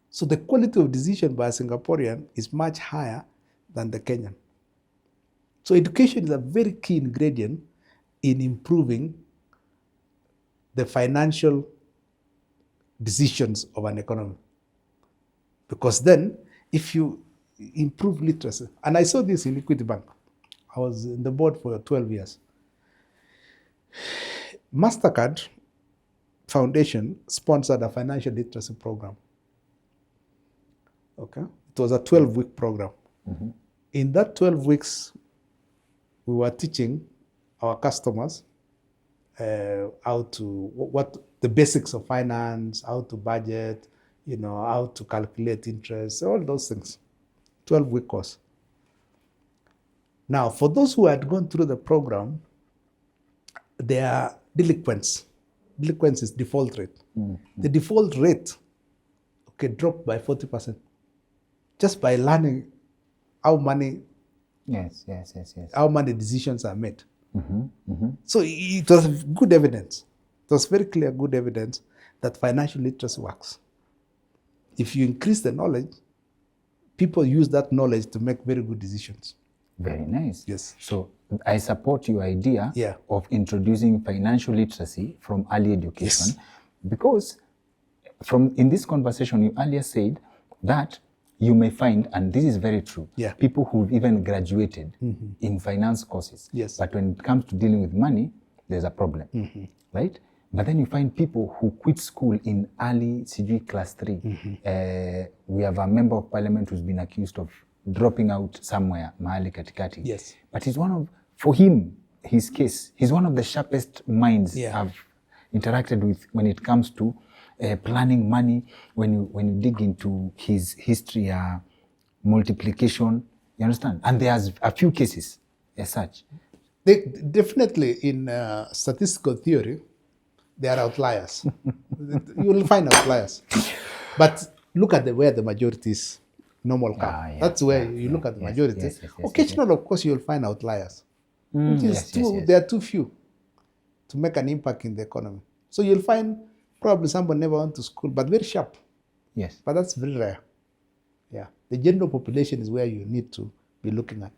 So the quality of decision by a Singaporean is much higher than the Kenyan. So education is a very key ingredient in improving the financial decisions of an economy. Because then, if you improve literacy, and I saw this in Equity Bank. I was in the board for 12 years. MasterCard Foundation sponsored a financial literacy program. Okay? It was a 12-week program. In that 12 weeks, we were teaching our customers how to, what the basics of finance, how to budget, how to calculate interest, all those things. 12-week course. Now, for those who had gone through the program, they are delinquents. Delinquents is default rate. The default rate, dropped by 40%. Just by learning how money how many decisions are made. So it was good evidence. It was very clear, good evidence that financial literacy works. If you increase the knowledge, people use that knowledge to make very good decisions. Very nice. Yes. So I support your idea of introducing financial literacy from early education, because in this conversation you earlier said that you may find, and this is very true, people who've even graduated in finance courses. But when it comes to dealing with money, there's a problem, right? But then you find people who quit school in early class 3. We have a member of parliament who's been accused of dropping out somewhere, mahali katikati. But he's for him, his case, he's one of the sharpest minds I've interacted with when it comes to planning money. When you dig into his history, multiplication, you understand? And there's a few cases as such. Definitely in statistical theory, there are outliers. You will find outliers. But look at where the majority is normal come. That's where you look at the majority. Occasionally, of course, you'll find outliers. Which is they are too few to make an impact in the economy. So you'll find probably someone never went to school, but very sharp. But that's very rare. The general population is where you need to be looking at.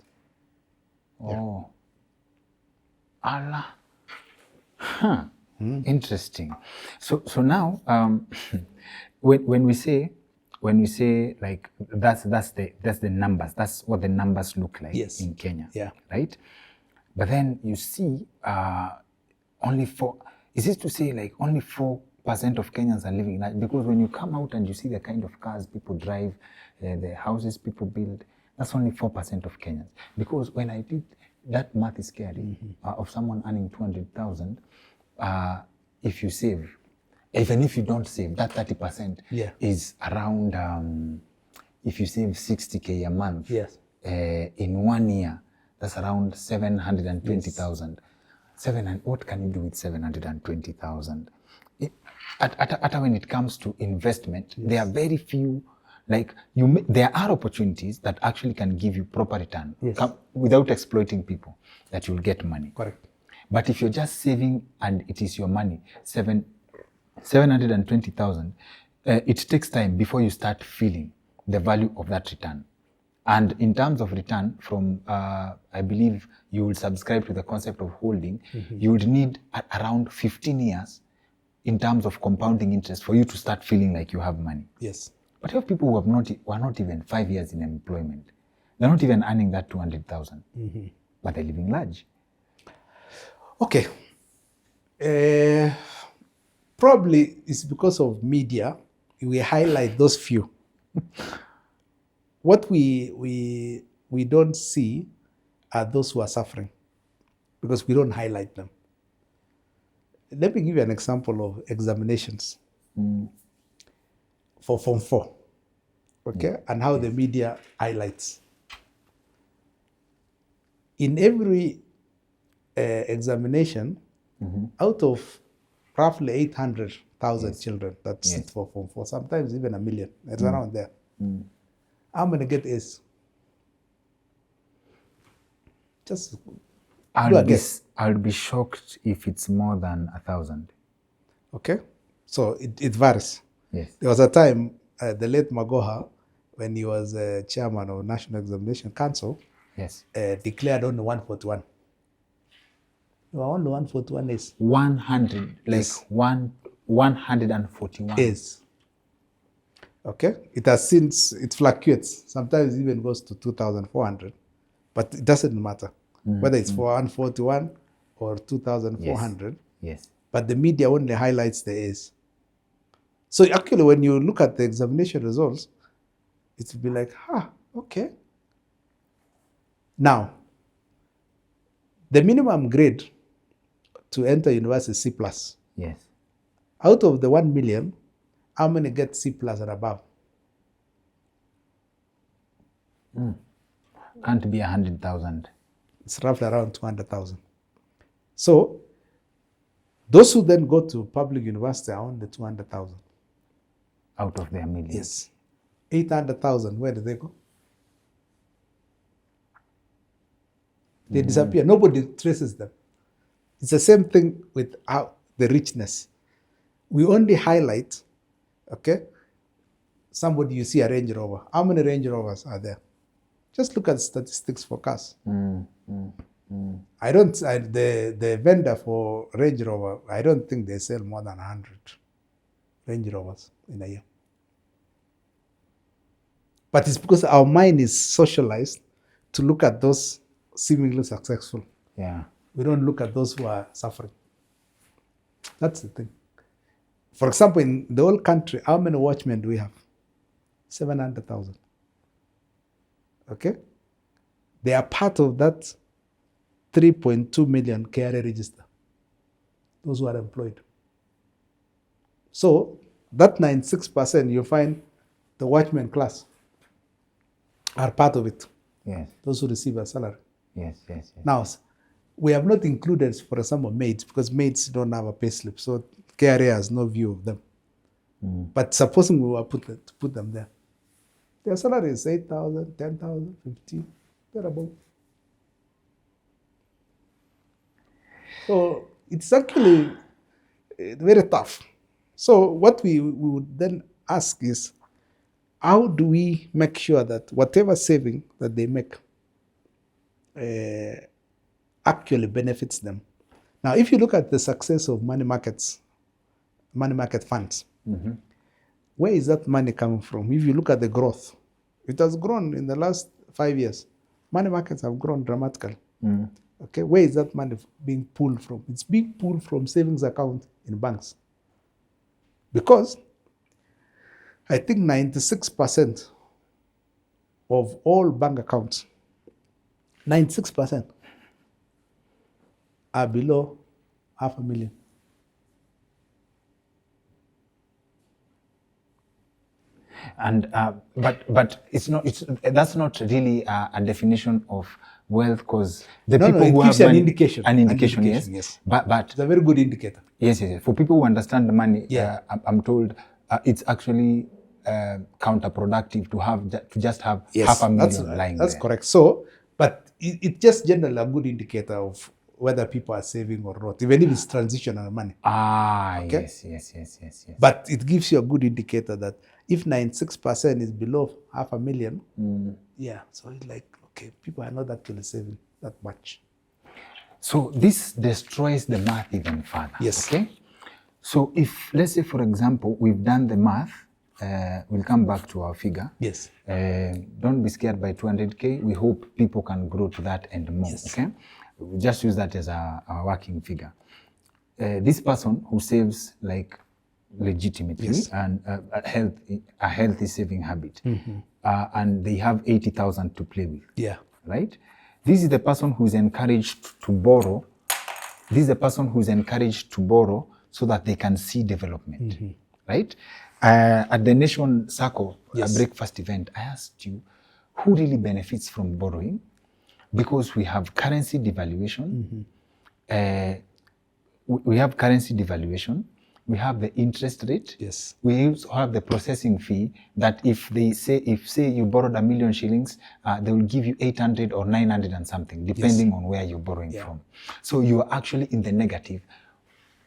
Allah. Interesting. So now, when we say like that's the numbers. That's what the numbers look like in Kenya. Right. But then you see, only 4. Is it to say like only 4% of Kenyans are living that? Because when you come out and you see the kind of cars people drive, the houses people build, that's only 4% of Kenyans. Because when I did that, math is scary. Of someone earning 200,000, if you save, even if you don't save, that 30% is around. If you save 60K a month, in 1 year, that's around 720,000. What can you do with 720,000? At when it comes to investment, there are very few, like there are opportunities that actually can give you proper return without exploiting people, that you'll get money. Correct. But if you're just saving and it is your money, 720,000, it takes time before you start feeling the value of that return. And in terms of return from, I believe you will subscribe to the concept of holding, you would need around 15 years in terms of compounding interest for you to start feeling like you have money. Yes. But you have people who are not even 5 years in employment. They're not even earning that 200,000, but they're living large. Okay. Probably it's because of media. We highlight those few. What we don't see are those who are suffering, because we don't highlight them. Let me give you an example of examinations for Form 4, okay, and how the media highlights. In every examination, out of roughly 800,000 children that sit for Form 4, sometimes even 1 million, it's around there. I'm going to get A's. Just I'll be shocked if it's more than 1,000. Okay, so it varies. Yes. There was a time, the late Magoha, when he was chairman of National Examination Council, declared only 141. There were only 141 A's. 100, like 141 A's. Okay, it has since, it fluctuates. Sometimes it even goes to 2,400, but it doesn't matter whether it's for 141 or 2,400. Yes. But the media only highlights the A's. So actually, when you look at the examination results, it will be like, okay. Now, the minimum grade to enter university is C+. Yes. Out of the 1 million, how many get C+ and above? Can't be 100,000. It's roughly around 200,000. So those who then go to public university are only 200,000. Out of their million. Yes. 800,000, where do they go? They disappear. Nobody traces them. It's the same thing with the richness. We only highlight, okay, somebody you see a Range Rover. How many Range Rovers are there? Just look at statistics for cars. The vendor for Range Rover, I don't think they sell more than 100 Range Rovers in a year. But it's because our mind is socialized to look at those seemingly successful. Yeah. We don't look at those who are suffering. That's the thing. For example, in the whole country, how many watchmen do we have? 700,000. Okay? They are part of that 3.2 million KRA register, those who are employed. So that 96%, you find the watchman class are part of it. Yes. Those who receive a salary. Yes. Now, we have not included, for example, maids, because maids don't have a pay slip, so KRA has no view of them. But supposing we were to put them there, their salary is 8,000, 10,000, 15, they're above. So it's actually very tough. So what we would then ask is, how do we make sure that whatever saving that they make actually benefits them? Now, if you look at the success of money market funds, where is that money coming from? If you look at the growth, it has grown in the last 5 years. Money markets have grown dramatically. Okay, where is that money being pulled from? It's being pulled from savings accounts in banks. Because I think 96% of all bank accounts, 96% are below 500,000. And but that's not really a definition of wealth, because the people it who gives have an money, indication. an indication, yes. But it's a very good indicator. Yes. For people who understand the money, Yeah. I'm told it's actually counterproductive to just have half a million lying that's there. correct. So, but it's just generally a good indicator of whether people are saving or not, even if it's transitional money. Okay? Yes. But it gives you a good indicator that if 96% is below half a million, so it's like, okay, people are not actually saving that much. So this destroys the math even further. Yes. Okay. So if, let's say, for example, we've done the math, we'll come back to our figure. Yes. Don't be scared by 200K. We hope people can grow to that and more. Yes. Okay. We'll just use that as our working figure. This person who saves like legitimately, yes, and a healthy saving habit, and they have 80,000 to play with. Yeah. Right? This is the person who's encouraged to borrow. This is the person who's encouraged to borrow so that they can see development. Right? At the Nation Circle breakfast event, I asked you, who really benefits from borrowing? Because we have currency devaluation. We have currency devaluation. We have the interest rate. Yes. We also have the processing fee that if say you borrowed 1 million shillings, they will give you 800 or 900 and something, depending on where you're borrowing from. So you are actually in the negative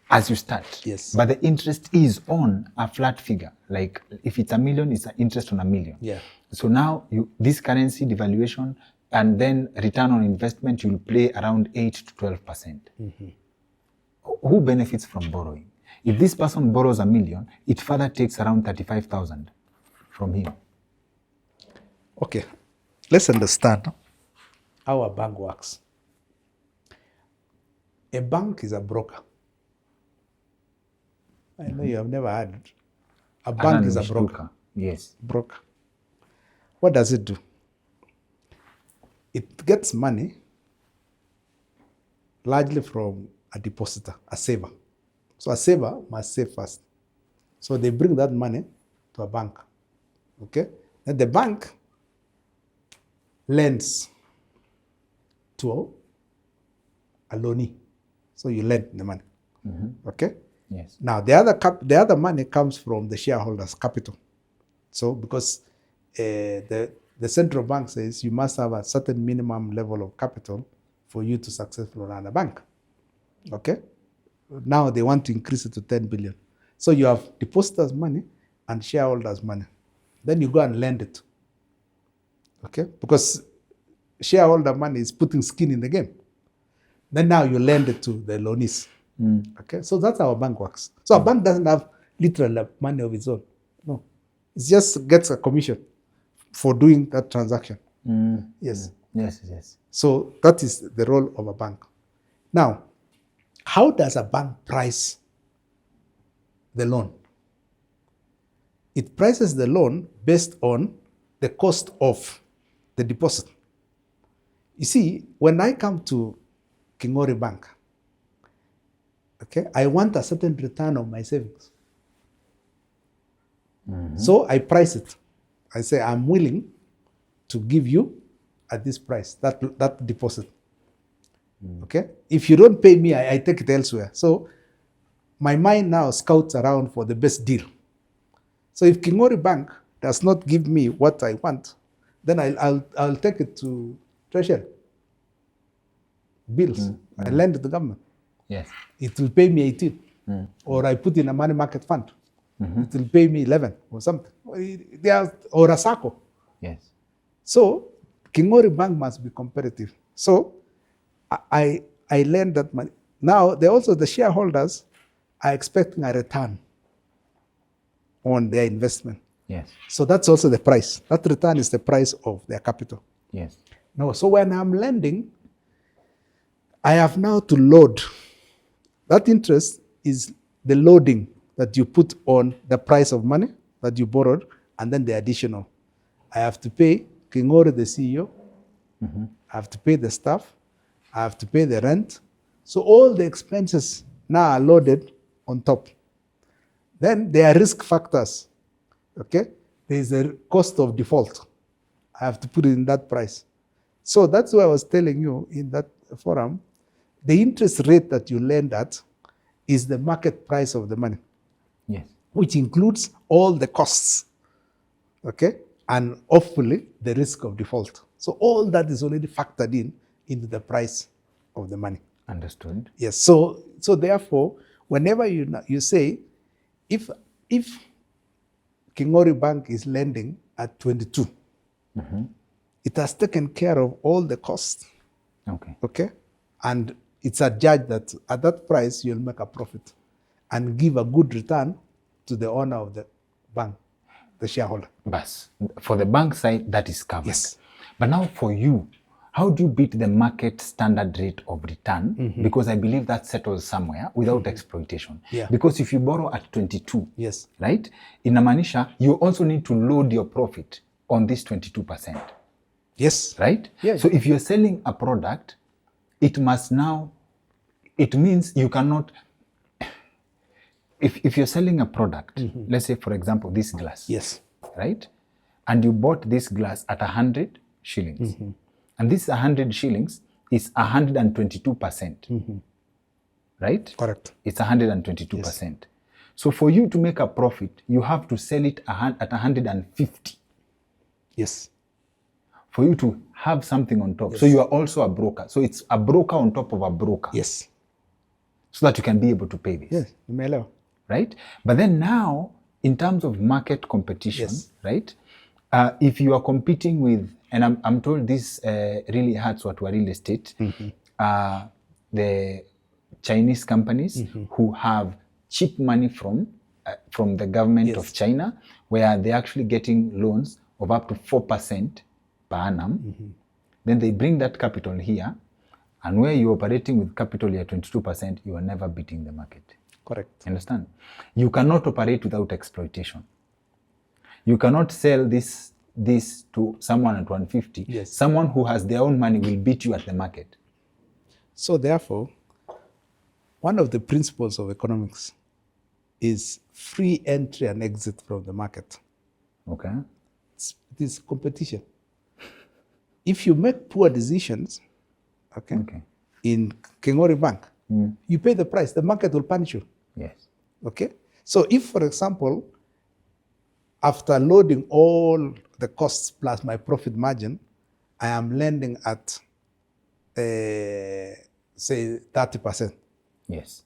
as you start. Yes. But the interest is on a flat figure. Like if it's 1 million, it's an interest on 1 million. Yeah. So now this currency devaluation and then return on investment, you'll play around 8 to 12%. Who benefits from borrowing? If this person borrows 1 million, it further takes around 35,000 from him. Okay, let's understand how a bank works. A bank is a broker. I know you have never heard it. A bank is a broker. Yes. Broker. What does it do? It gets money largely from a depositor, a saver. So a saver must save first. So they bring that money to a bank. Okay? And the bank lends to a loanee. So you lend the money. Okay? Yes. Now the other money comes from the shareholders' capital. So because the central bank says you must have a certain minimum level of capital for you to successfully run a bank. Okay? Now they want to increase it to 10 billion. So you have depositors' money and shareholders' money. Then you go and lend it. Okay? Because shareholder money is putting skin in the game. Then now you lend it to the loanees. Okay? So that's how a bank works. So a bank doesn't have literal money of its own. No. It just gets a commission for doing that transaction. Yes. Yes. So that is the role of a bank. Now, how does a bank price the loan? It prices the loan based on the cost of the deposit. You see, when I come to Kipng'etich Bank, okay, I want a certain return on my savings. So I price it. I say, I'm willing to give you at this price, that deposit. Okay? If you don't pay me, I take it elsewhere. So my mind now scouts around for the best deal. So if Kipng'etich Bank does not give me what I want, then I'll take it to Treasury. Bills. I lend it to the government. Yes. It will pay me 18. Or I put in a money market fund. It will pay me 11 or something. Or a SACCO. Yes. So Kipng'etich Bank must be competitive. So I lend that money. Now, the shareholders are expecting a return on their investment. Yes. So that's also the price. That return is the price of their capital. Yes. No, so when I'm lending, I have now to load. That interest is the loading that you put on the price of money that you borrowed, and then the additional. I have to pay Kipng'etich, the CEO. I have to pay the staff. I have to pay the rent. So all the expenses now are loaded on top. Then there are risk factors. Okay? there's a cost of default. I have to put it in that price. So that's why I was telling you in that forum, the interest rate that you lend at is the market price of the money. Yes. Which includes all the costs, okay? And hopefully the risk of default. So all that is already factored into the price of the money. Understood. Yes, so therefore, whenever you say, if King'ori Bank is lending at 22, it has taken care of all the costs. Okay? And it's adjudged that at that price, you'll make a profit and give a good return to the owner of the bank, the shareholder. But for the bank side, that is covered. Yes. But now for you, how do you beat the market standard rate of return? Because I believe that settles somewhere without exploitation. Yeah. Because if you borrow at 22, yes, right, inamaanisha you also need to load your profit on this 22%. Yes. Right? Yeah. So if you're selling a product, it means you cannot, if you're selling a product, let's say, for example, this glass. Yes. Right? And you bought this glass at 100 shillings. And this 100 shillings is 122%. Right? Correct. It's 122%. Yes. So for you to make a profit, you have to sell it at 150. Yes. For you to have something on top. Yes. So you are also a broker. So it's a broker on top of a broker. Yes. So that you can be able to pay this. Yes. Right? But then now, in terms of market competition, yes, right? If you are competing with, and I'm told this really hurts what real estate, the Chinese companies who have cheap money from the government yes, of China, where they're actually getting loans of up to 4% per annum. Then they bring that capital here, and where you're operating with capital at 22%, you are never beating the market. Correct. Understand? You cannot operate without exploitation. You cannot sell this to someone at 150. Yes. Someone who has their own money will beat you at the market. So therefore, one of the principles of economics is free entry and exit from the market. Okay. It is competition. If you make poor decisions, okay. In King'ori Bank, you pay the price. The market will punish you. Yes. Okay. So if, for example, after loading all the costs plus my profit margin, I am lending at, say, 30%. Yes.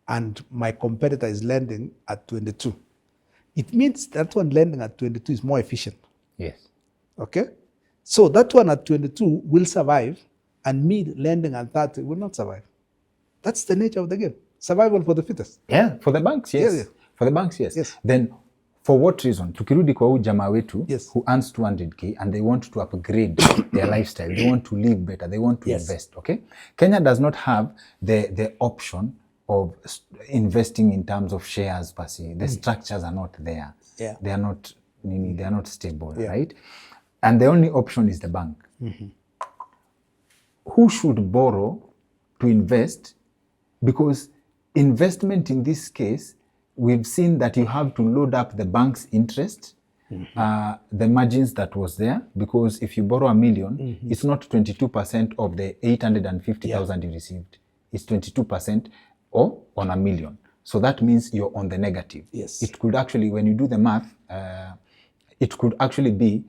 And my competitor is lending at 22. It means that one lending at 22 is more efficient. Yes. Okay? So that one at 22 will survive, and me lending at 30 will not survive. That's the nature of the game. Survival for the fittest. Yeah, for the banks, yes. Yeah. For the banks, yes. Yes. Then, for what reason? Tukirudi kwa huyu jamaa wetu, yes, who earns 200k and they want to upgrade their lifestyle. They want to live better. They want to invest, okay? Kenya does not have the option of investing in terms of shares per se. The structures are not there. Yeah. They are not stable, right? And the only option is the bank. Who should borrow to invest? Because investment in this case, we've seen that you have to load up the bank's interest, the margins that was there, because if you borrow $1 million, it's not 22% of the 850,000 you received. It's 22% or on $1 million. So that means you're on the negative. Yes. It could actually, when you do the math, it could actually be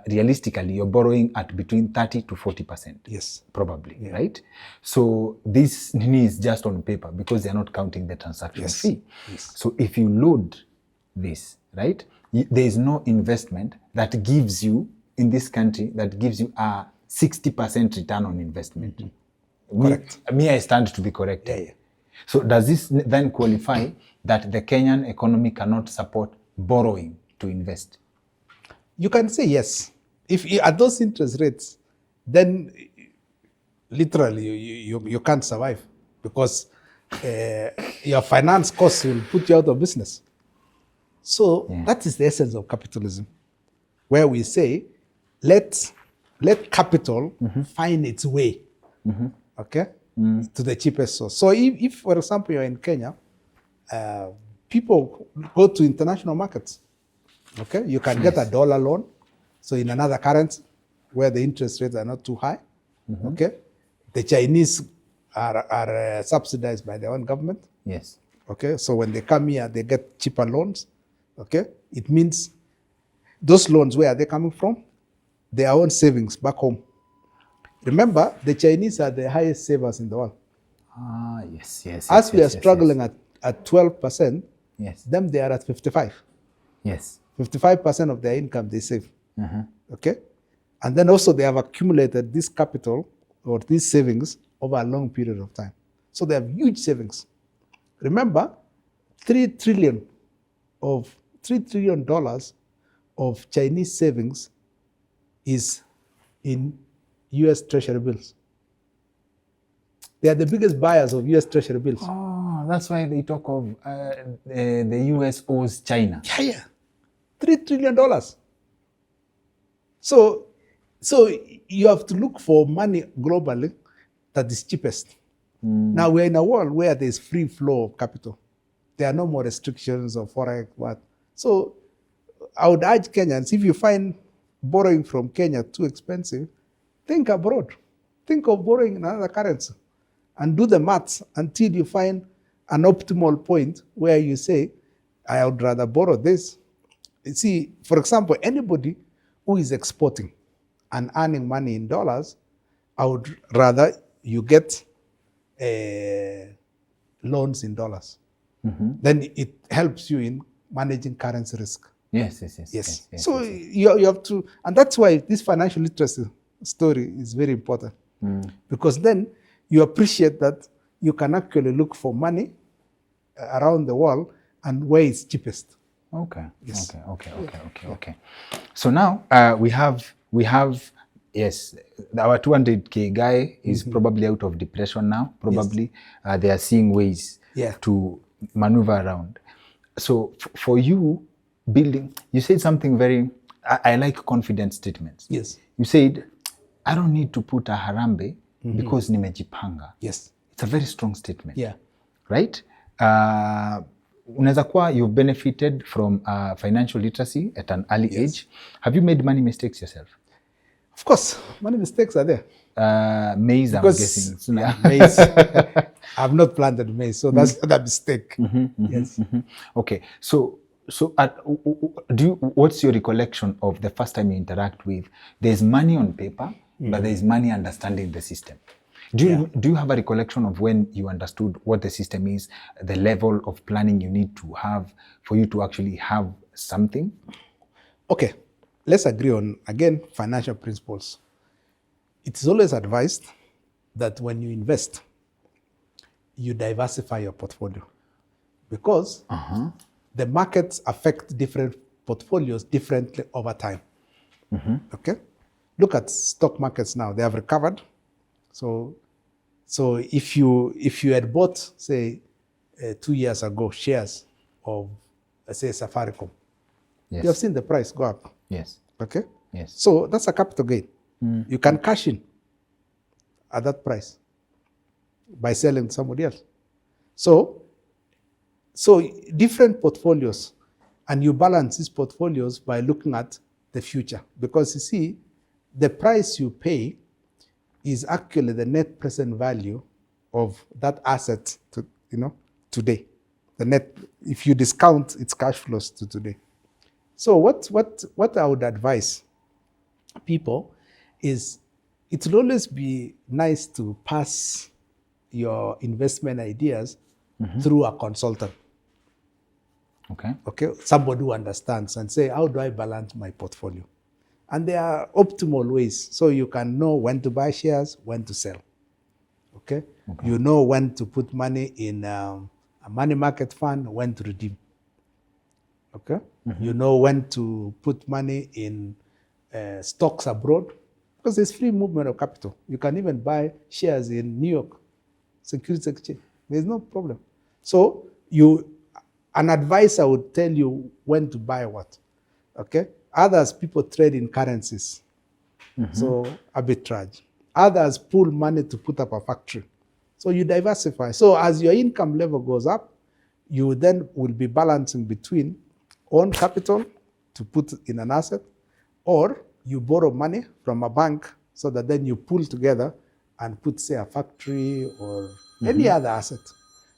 realistically, you're borrowing at between 30 to 40%. Yes. Probably, right? So this is just on paper because they're not counting the transaction fee. Yes. So if you load this, right, there is no investment that gives you, in this country, that gives you a 60% return on investment. Correct. Me, I stand to be corrected. Yeah. So does this then qualify that the Kenyan economy cannot support borrowing to invest? You can say yes. If at those interest rates, then literally you can't survive, because your finance costs will put you out of business. So that is the essence of capitalism, where we say, let capital find its way, okay, to the cheapest source. So if, for example, you're in Kenya, people go to international markets. Okay, you can get a dollar loan, so in another currency where the interest rates are not too high. Okay, the Chinese are subsidized by their own government. Yes. Okay, so when they come here, they get cheaper loans. Okay, it means those loans, where are they coming from? Their own savings back home. Remember, the Chinese are the highest savers in the world. Ah, yes. As we are struggling at 12%, yes, them they are at 55. Yes. 55% of their income they save. Okay? And then also they have accumulated this capital or these savings over a long period of time. So they have huge savings. Remember, $3 trillion of Chinese savings is in US Treasury bills. They are the biggest buyers of US Treasury bills. Oh, that's why they talk of the US owes China. Yeah. $3 trillion. So you have to look for money globally that is cheapest. Now we're in a world where there's free flow of capital. There are no more restrictions of foreign what. So I would urge Kenyans, if you find borrowing from Kenya too expensive, think abroad. Think of borrowing in another currency and do the maths until you find an optimal point where you say, I would rather borrow this. You see, for example, anybody who is exporting and earning money in dollars, I would rather you get loans in dollars. Then it helps you in managing currency risk. Yes. So you have to, and that's why this financial literacy story is very important. Because then you appreciate that you can actually look for money around the world and where it's cheapest. Okay. Yes. Okay. So now we have yes, our 200K guy is probably out of depression now. Probably they are seeing ways to maneuver around. So for you building, you said something very, I like confident statements. Yes. You said, I don't need to put a harambe because nimejipanga. Yes. It's a very strong statement. Yeah. Right? Unaweza kuwa you've benefited from financial literacy at an early age. Have you made money mistakes yourself? Of course, money mistakes are there. Maize, because, I'm guessing. Yeah, maize. I've not planted maize, so that's not a mistake. Yes. Okay. So what's your recollection of the first time you interact with, there's money on paper, but there's money understanding the system? Do you have a recollection of when you understood what the system is, the level of planning you need to have for you to actually have something? Okay, let's agree on, again, financial principles. It is always advised that when you invest, you diversify your portfolio because the markets affect different portfolios differently over time. Okay? Look at stock markets now. They have recovered. So if you had bought, say, 2 years ago, shares of, let's say, Safaricom, you have seen the price go up. Yes. Okay? Yes. So that's a capital gain. You can cash in at that price by selling to somebody else. So different portfolios, and you balance these portfolios by looking at the future. Because you see, the price you pay is actually the net present value of that asset today. The net, if you discount its cash flows to today. So what I would advise people is, it will always be nice to pass your investment ideas through a consultant. Okay, somebody who understands and say, how do I balance my portfolio? And there are optimal ways. So you can know when to buy shares, when to sell. Okay? You know when to put money in a money market fund, when to redeem. Okay? You know when to put money in stocks abroad, because there's free movement of capital. You can even buy shares in New York Securities Exchange. There's no problem. So an advisor would tell you when to buy what. Okay? Others, people trade in currencies. So arbitrage. Others pull money to put up a factory. So you diversify. So as your income level goes up, you then will be balancing between own capital to put in an asset, or you borrow money from a bank so that then you pull together and put, say, a factory or any other asset.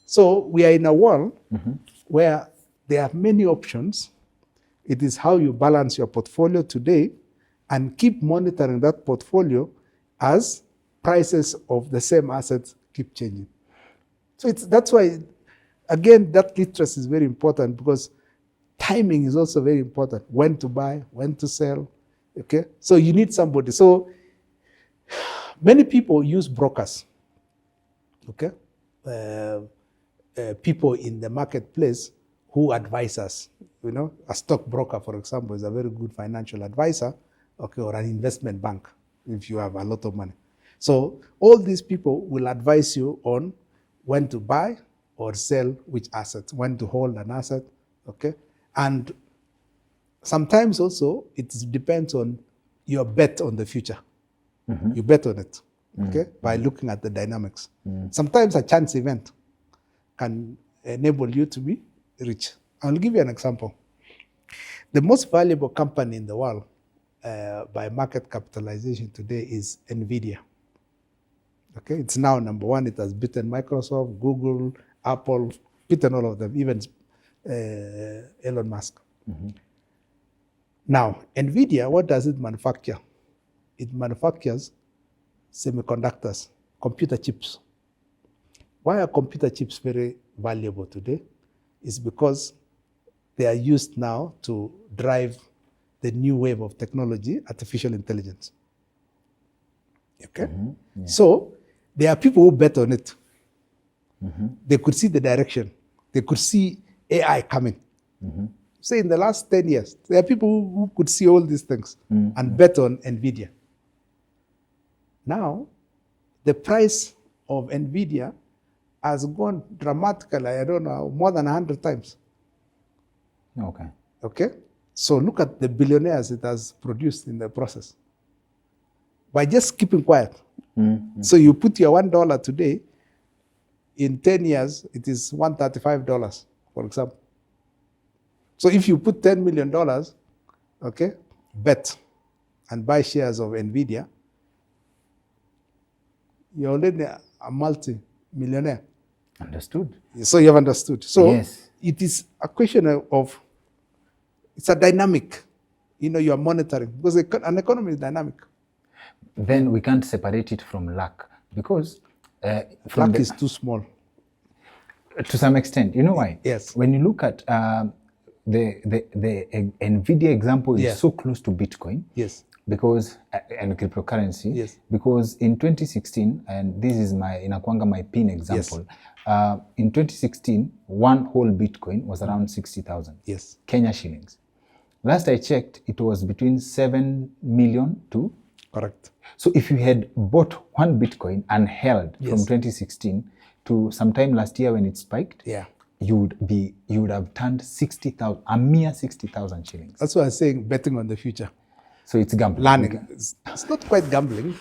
So we are in a world where there are many options. It is how you balance your portfolio today and keep monitoring that portfolio as prices of the same assets keep changing. So that's why, again, that literacy is very important, because timing is also very important. When to buy, when to sell, okay? So you need somebody. So many people use brokers, okay? People in the marketplace who advise us. You know, a stockbroker, for example, is a very good financial advisor, okay, or an investment bank if you have a lot of money. So all these people will advise you on when to buy or sell which asset, when to hold an asset, okay? And sometimes also it depends on your bet on the future. You bet on it, okay, by looking at the dynamics. Sometimes a chance event can enable you to be rich. I'll give you an example. The most valuable company in the world by market capitalization today is NVIDIA. Okay, it's now number one. It has beaten Microsoft, Google, Apple, beaten all of them, even Elon Musk. Now, NVIDIA, what does it manufacture? It manufactures semiconductors, computer chips. Why are computer chips very valuable today? It's because they are used now to drive the new wave of technology, artificial intelligence. Okay? So there are people who bet on it. They could see the direction. They could see AI coming. Say in the last 10 years, there are people who could see all these things and bet on NVIDIA. Now, the price of NVIDIA has gone dramatically, I don't know, more than 100 times. Okay. Okay? So look at the billionaires it has produced in the process. By just keeping quiet. So you put your $1 today, in 10 years, it is $135, for example. So if you put $10 million, okay, bet and buy shares of NVIDIA, you're already a multi-millionaire. Understood. So you have understood. So yes, it is a question of, it's a dynamic, you know, you are monitoring, because an economy is dynamic. Then we can't separate it from luck, because luck is too small. To some extent. You know why? Yes. When you look at the NVIDIA example is so close to Bitcoin. Yes. Because, and cryptocurrency. Yes. Because in 2016, and this is my PIN example, in 2016, one whole Bitcoin was around 60,000 Kenya shillings. Last I checked, it was between 7 million to... Correct. So if you had bought one Bitcoin and held from 2016 to sometime last year when it spiked, you would have turned 60,000, a mere 60,000 shillings. That's why I'm saying betting on the future. So it's gambling. Learning. It's not quite gambling,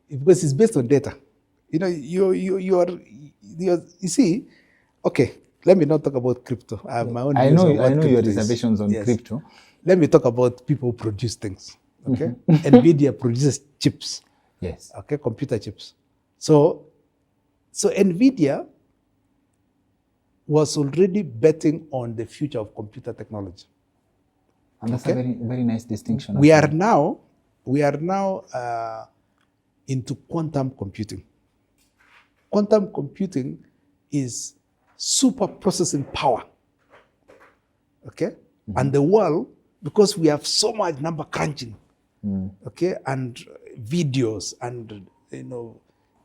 because it's based on data. You know, you see, okay, let me not talk about crypto. I have my own views on what I know your crypto is. reservations on crypto. Let me talk about people who produce things. Okay, NVIDIA produces chips. Yes. Okay, computer chips. So NVIDIA was already betting on the future of computer technology. And that's a very, very nice distinction. We are now into quantum computing. Quantum computing is super processing power. Okay, and the world, because we have so much number crunching, okay, and videos and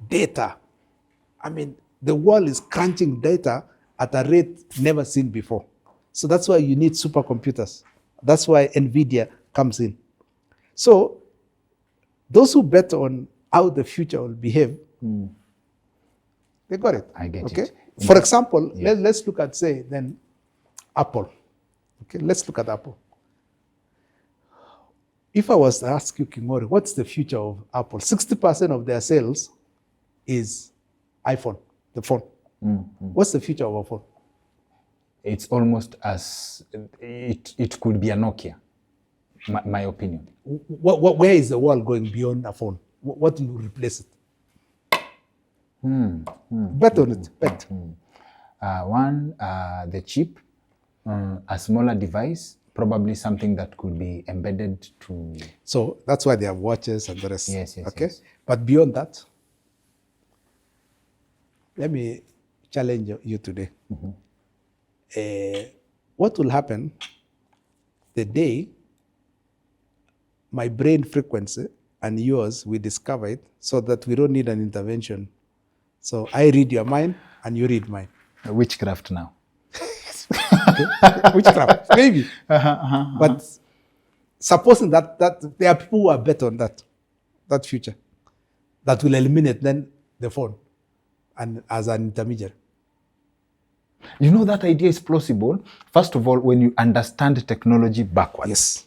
data. I mean, the world is crunching data at a rate never seen before. So that's why you need supercomputers. That's why NVIDIA comes in. So those who bet on how the future will behave, they got it. I get it. Okay. For example, let's look at, say, then Apple. Okay, let's look at Apple. If I was to ask you, King'ori, what's the future of Apple? 60% of their sales is iPhone, the phone. What's the future of a phone? It's almost as, it could be a Nokia. My opinion. Where is the world going beyond a phone? What will replace it? Bet on it. Bet. One, the chip, a smaller device, probably something that could be embedded to... So that's why they have watches and the rest. Yes, yes, okay? yes. But beyond that, let me challenge you today. What will happen the day my brain frequency and yours, we discover it so that we don't need an intervention? So I read your mind and you read mine. Witchcraft now. Witchcraft, maybe. But supposing that there are people who are better on that future, that will eliminate then the phone and as an intermediary. You know, that idea is plausible. First of all, when you understand technology backwards. Yes.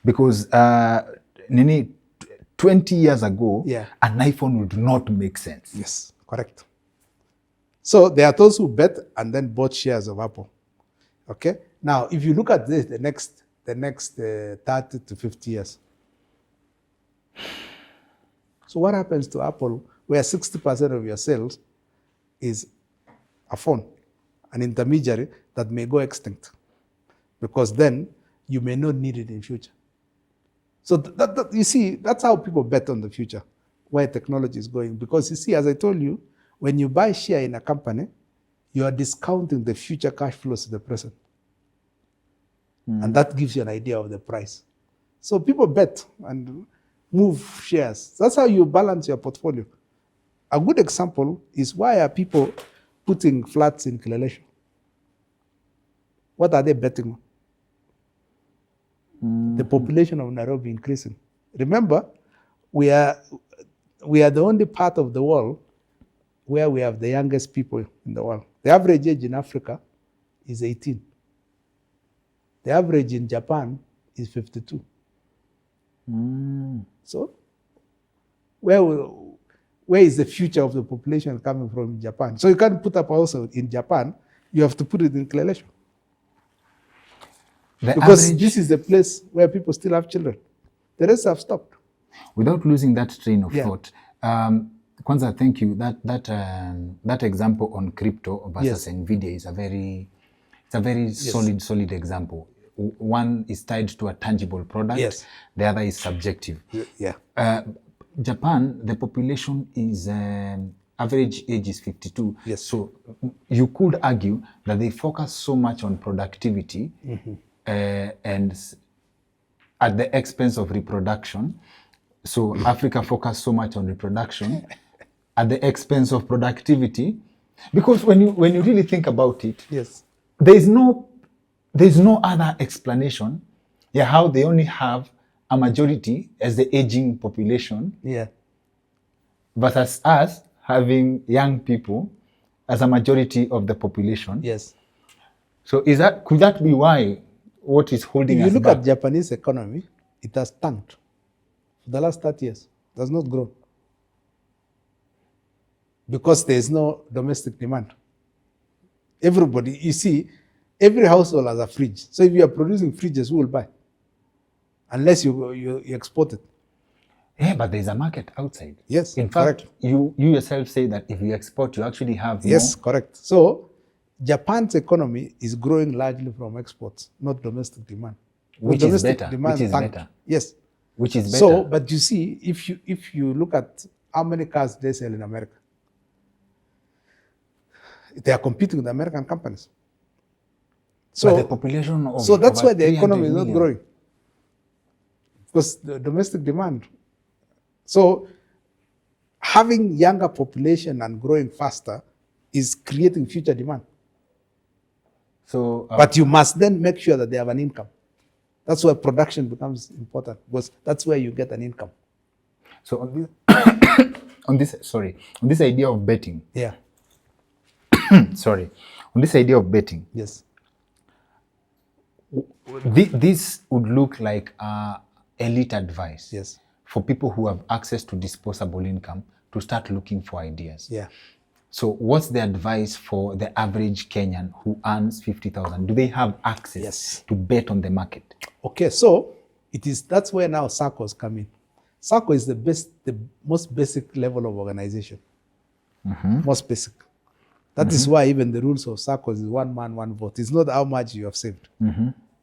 Because 20 years ago, Yeah. an iPhone would not make sense. Yes, correct. So there are those who bet and then bought shares of Apple. Okay. Now, if you look at this, the next 30 to 50 years. So what happens to Apple, where 60% of your sales is a phone, an intermediary that may go extinct, because then you may not need it in future. So that you see, that's how people bet on the future, where technology is going. Because you see, as I told you, when you buy share in a company, you are discounting the future cash flows to the present. And that gives you an idea of the price. So people bet and move shares. That's how you balance your portfolio. A good example is, why are people putting flats in Kileleshwa? What are they betting on? The population of Nairobi increasing. Remember, we are the only part of the world where we have the youngest people in the world. The average age in Africa is 18. The average in Japan is 52. So, where is the future of the population coming from in Japan? So you can't put up also in Japan, you have to put it in Kileleshwa. Because this is the place where people still have children. The rest have stopped. Without losing that train of thought, Kwanza, thank you. That example on crypto versus NVIDIA is a very solid example. One is tied to a tangible product. Yes. The other is subjective. Yeah. Japan, the population is average age is 52. Yes. So you could argue that they focus so much on productivity and at the expense of reproduction. So Africa focused so much on reproduction at the expense of productivity, because when you really think about it, Yes. there's no other explanation how they only have a majority as the aging population, versus us having young people as a majority of the population. Yes. So could that be why what is holding us back? If you look at Japanese economy, it has tanked for the last 30 years. It has not grown. Because there is no domestic demand. Everybody, you see, every household has a fridge. So if you are producing fridges, who will buy? Unless you export it. Yeah, but there's a market outside. Yes, in correct. fact, you yourself say that if you export, you actually have Yes, more. correct. So Japan's economy is growing largely from exports, not domestic demand. Which is better. Which is better. Yes. Which is better. So, but you see, if you look at how many cars they sell in America, they are competing with American companies. So but the population of so that's why the 300 economy is not million. growing. Because the domestic demand. So having younger population and growing faster is creating future demand. So, But you must then make sure that they have an income. That's why production becomes important, because that's where you get an income. So on this idea of betting. Yeah. On this idea of betting. Yes. This would look like elite advice. Yes. For people who have access to disposable income to start looking for ideas. Yeah. So what's the advice for the average Kenyan who earns 50,000? Do they have access to bet on the market? Okay, so That's where now SACCOs come in. SACCO is the most basic level of organization. Most basic. That is why even the rules of SACCOs is one man, one vote. It's not how much you have saved.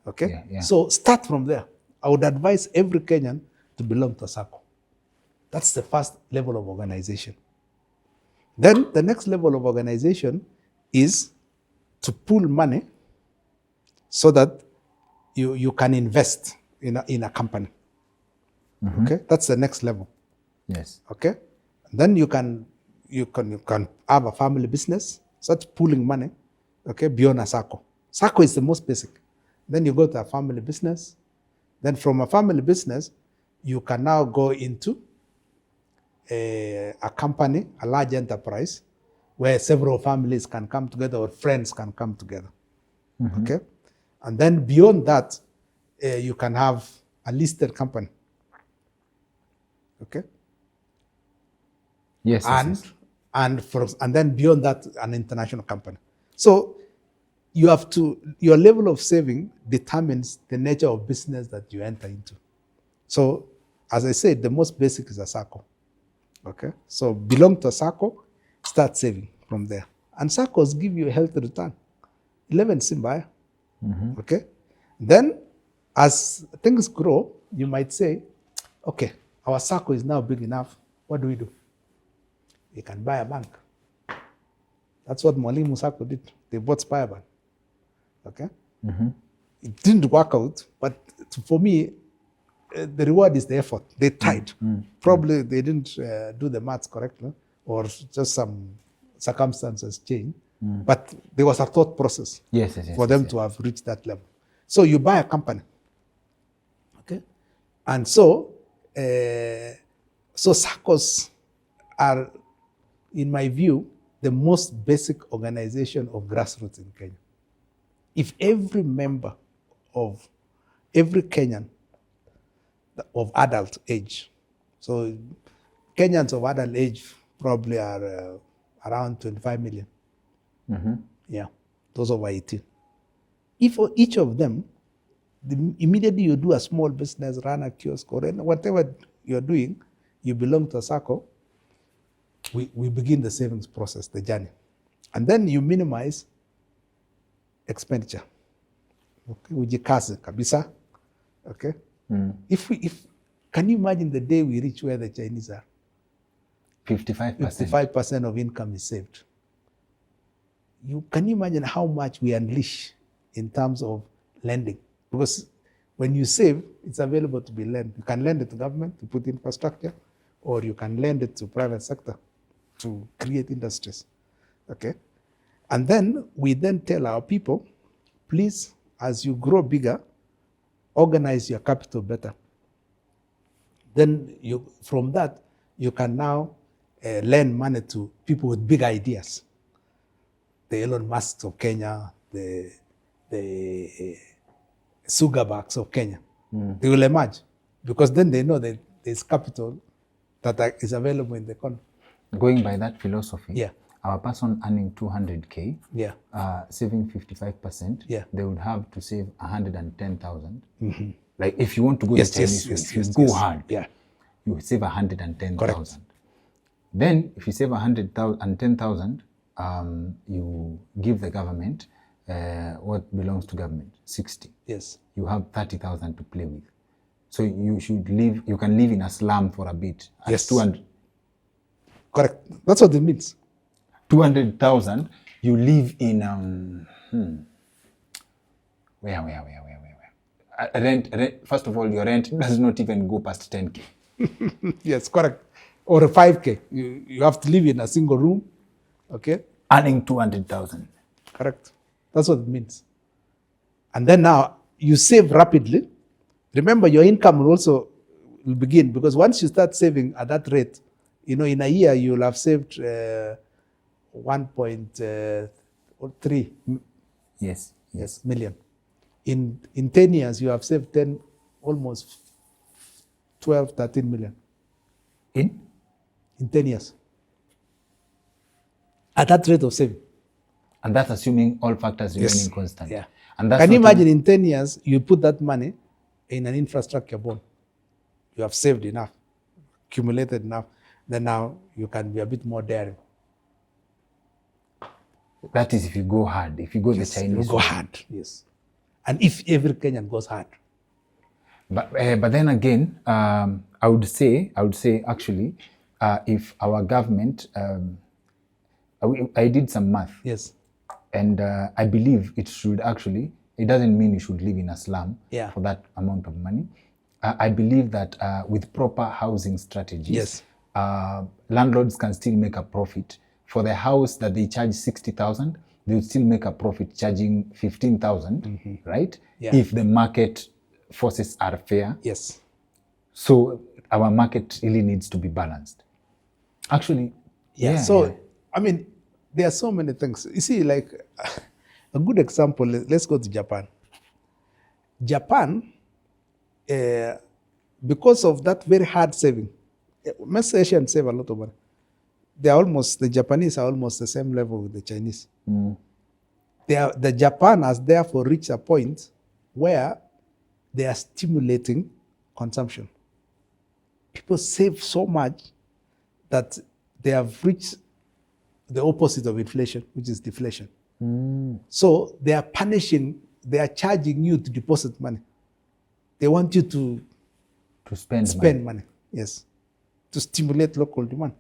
Okay? Yeah. So start from there. I would advise every Kenyan to belong to a SACCO. That's the first level of organization. Then the next level of organization is to pool money so that you can invest in a company. Okay? That's the next level. Yes. Okay? Then you can have a family business, such pooling money, okay, beyond a SACCO. SACCO is the most basic. Then you go to a family business. Then from a family business, you can now go into a company, a large enterprise, where several families can come together or friends can come together. Okay? And then beyond that, you can have a listed company. Okay? Yes. And then beyond that, an international company. So your level of saving determines the nature of business that you enter into. So as I said, the most basic is a SACCO. Okay? So belong to a SACCO, start saving from there. And SACCOs give you a healthy return. 11 Simba. Okay? Then as things grow, you might say, okay, our SACCO is now big enough. What do? You can buy a bank. That's what Mwalimu SACCO did. They bought Spirebank. Okay? It didn't work out, but for me, the reward is the effort. They tried. Probably they didn't do the maths correctly, or just some circumstances changed. But there was a thought process for them to have reached that level. So you buy a company. Okay? And so SACCOs are, in my view, the most basic organization of grassroots in Kenya. If every member of every Kenyan of adult age, so Kenyans of adult age probably are around 25 million. Yeah, those over 18. If for each of them, immediately you do a small business, run a kiosk, or whatever you're doing, you belong to a SACCO, we begin the savings process, the journey. And then you minimize expenditure. Okay, ujikaze kabisa. Okay? Can you imagine the day we reach where the Chinese are? 55%. 55% of income is saved. Can you imagine how much we unleash in terms of lending? Because when you save, it's available to be lent. You can lend it to government to put infrastructure, or you can lend it to private sector to create industries. Okay? And then we then tell our people, please, as you grow bigger, organize your capital better. Then from that, you can now lend money to people with big ideas. The Elon Musks of Kenya, the Zuckerbergs of Kenya. They will emerge because then they know that there's capital that is available in the economy. Going by that philosophy, yeah, our person earning 200K, yeah, saving 55%, yeah, they would have to save 110,000. Like if you want to go the Chinese way, if you go hard, yeah, you save 110,000. Correct. Then if you save 110,000, you give the government what belongs to government, 60. Yes. You have 30,000 to play with. So you can live in a slum for a bit. Yes. 200. Correct. That's what it means. 200,000, you live in where? Rent. First of all, your rent does not even go past 10K. Yes, correct. Or a 5K. You have to live in a single room. Okay. Earning 200,000. Correct. That's what it means. And then now you save rapidly. Remember, your income will also begin, because once you start saving at that rate, in a year you'll have saved 1.3 Yes. million. In 10 years, you have saved almost 12, 13 million. In 10 years. At that rate of saving. And that's assuming all factors remaining constant. Yeah. And that's Can you imagine in 10 years, you put that money in an infrastructure bond. You have saved enough, accumulated enough, then now you can be a bit more daring. That is if you go hard, if you go Yes, the Chinese you go way. hard, yes. And if every Kenyan goes hard. But then again, I would say actually, if our government, I did some math. Yes. And I believe it should actually, it doesn't mean you should live in a slum Yeah. for that amount of money. I believe that with proper housing strategies, Yes. Landlords can still make a profit. For the house that they charge 60,000, they would still make a profit charging 15,000, right? Yeah. If the market forces are fair. Yes. So our market really needs to be balanced. Actually, I mean, there are so many things. You see, like a good example, let's go to Japan. Japan, because of that very hard saving, most Asians save a lot of money. The Japanese are almost the same level with the Chinese. The Japan has therefore reached a point where they are stimulating consumption. People save so much that they have reached the opposite of inflation, which is deflation. So they are charging you to deposit money. They want you to spend money. Yes, to stimulate local demand.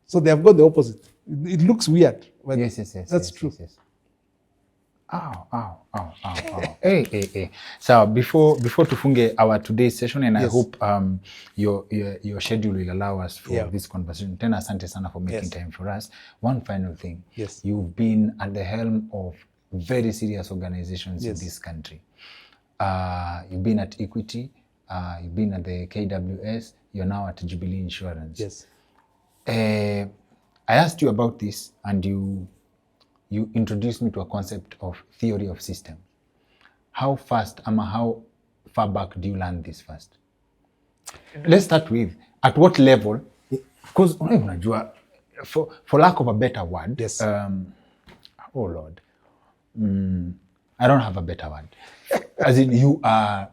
So they have got the opposite. It looks weird, but yes, that's true. Yes. Ow. Hey. So before tufunge our today's session, and I hope your schedule will allow us for this conversation. Tena asante sana for making time for us. One final thing. Yes. You've been at the helm of very serious organizations in this country. You've been at Equity, you've been at the KWS, you're now at Jubilee Insurance. Yes. I asked you about this, and you introduced me to a concept of theory of system. How far back do you learn this first? Let's start with, at what level? Because for lack of a better word, yes. Oh Lord, I don't have a better word. As in, you are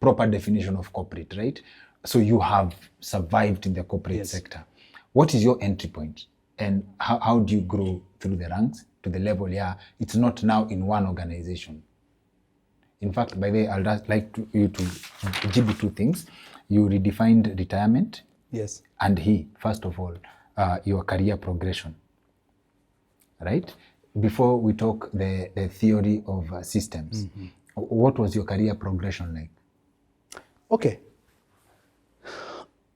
proper definition of corporate, right? So you have survived in the corporate sector. What is your entry point? And how do you grow through the ranks to the level it's not now in one organization? In fact, by the way, I'd just like you to give me two things. You redefined retirement. Yes. And first of all, your career progression, right? Before we talk the theory of systems, what was your career progression like? Okay.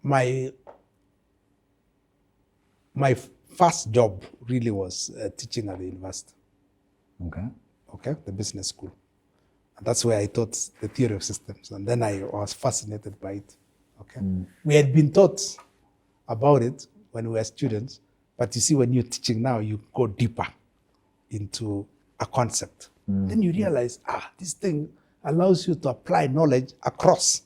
My first job really was teaching at the university. Okay, the business school. And that's where I taught the theory of systems. And then I was fascinated by it. Okay. We had been taught about it when we were students, but you see, when you're teaching now, you go deeper into a concept. Then you realize, this thing allows you to apply knowledge across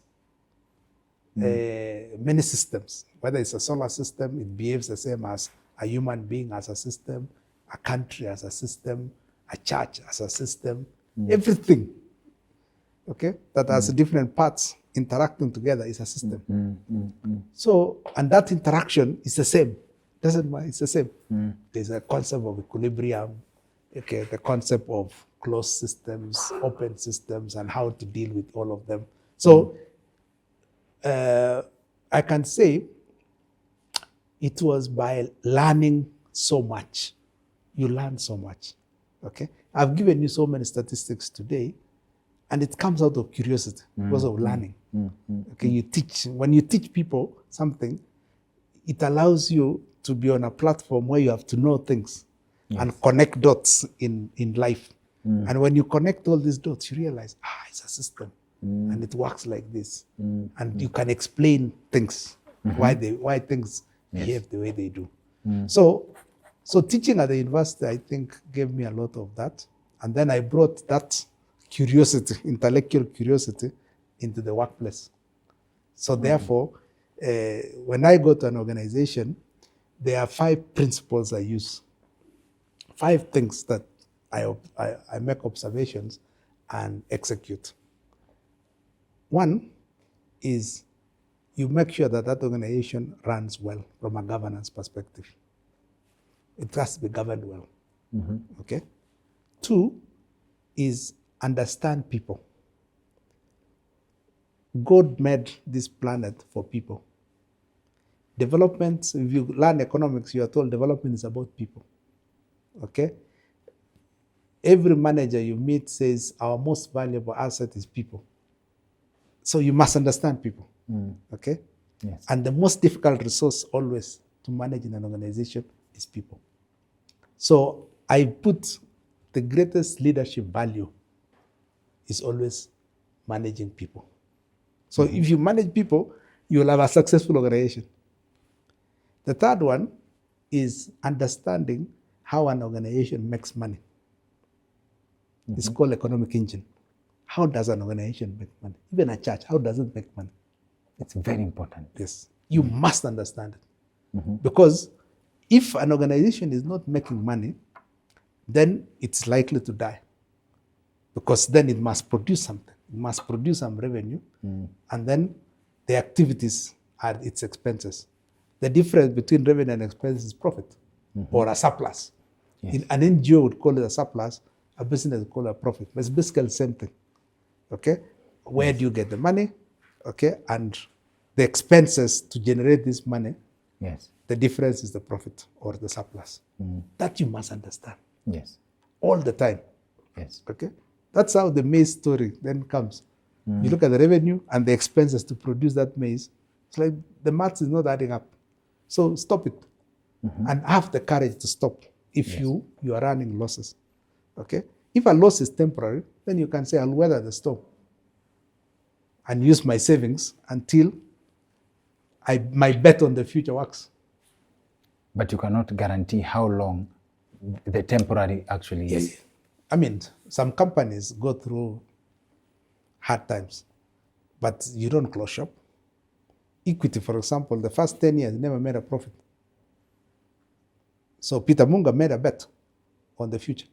many systems. Whether it's a solar system, it behaves the same as a human being as a system, a country as a system, a church as a system, everything, okay, that has different parts interacting together is a system. So, and that interaction is the same. Doesn't matter, it's the same. There's a concept of equilibrium, okay, the concept of closed systems, open systems, and how to deal with all of them. So, I can say it was by learning so much. You learn so much, okay? I've given you so many statistics today, and it comes out of curiosity because of learning. Okay, you teach. When you teach people something, it allows you to be on a platform where you have to know things and connect dots in life. And when you connect all these dots, you realize, it's a system. And it works like this. And you can explain things, why things behave the way they do. So teaching at the university, I think, gave me a lot of that. And then I brought that curiosity, intellectual curiosity, into the workplace. So therefore, when I go to an organization, there are 5 principles I use. 5 things that I make observations, and execute. One is you make sure that that organization runs well from a governance perspective. It has to be governed well. Okay? Two is understand people. God made this planet for people. Development, if you learn economics, you are told development is about people. Okay? Every manager you meet says our most valuable asset is people. So you must understand people. Okay? Yes. And the most difficult resource always to manage in an organization is people. So I put the greatest leadership value is always managing people. So if you manage people, you will have a successful organization. The third one is understanding how an organization makes money. It's called economic engine. How does an organization make money? Even a church, how does it make money? It's very important. Yes. You must understand it. Because if an organization is not making money, then it's likely to die. Because then it must produce something. It must produce some revenue. And then the activities are its expenses. The difference between revenue and expense is profit or a surplus. Yes. An NGO would call it a surplus, a business would call it a profit. But it's basically the same thing. Okay? Where do you get the money? Okay? And the expenses to generate this money, Yes. the difference is the profit or the surplus. That you must understand Yes. all the time. Yes. Okay? That's how the maize story then comes. You look at the revenue and the expenses to produce that maize. It's like the maths is not adding up. So stop it. And have the courage to stop if you are running losses. Okay? If a loss is temporary, then you can say, I'll weather the storm and use my savings until my bet on the future works. But you cannot guarantee how long the temporary actually is. I mean, some companies go through hard times, but you don't close shop. Equity, for example, the first 10 years never made a profit. So Peter Munga made a bet on the future.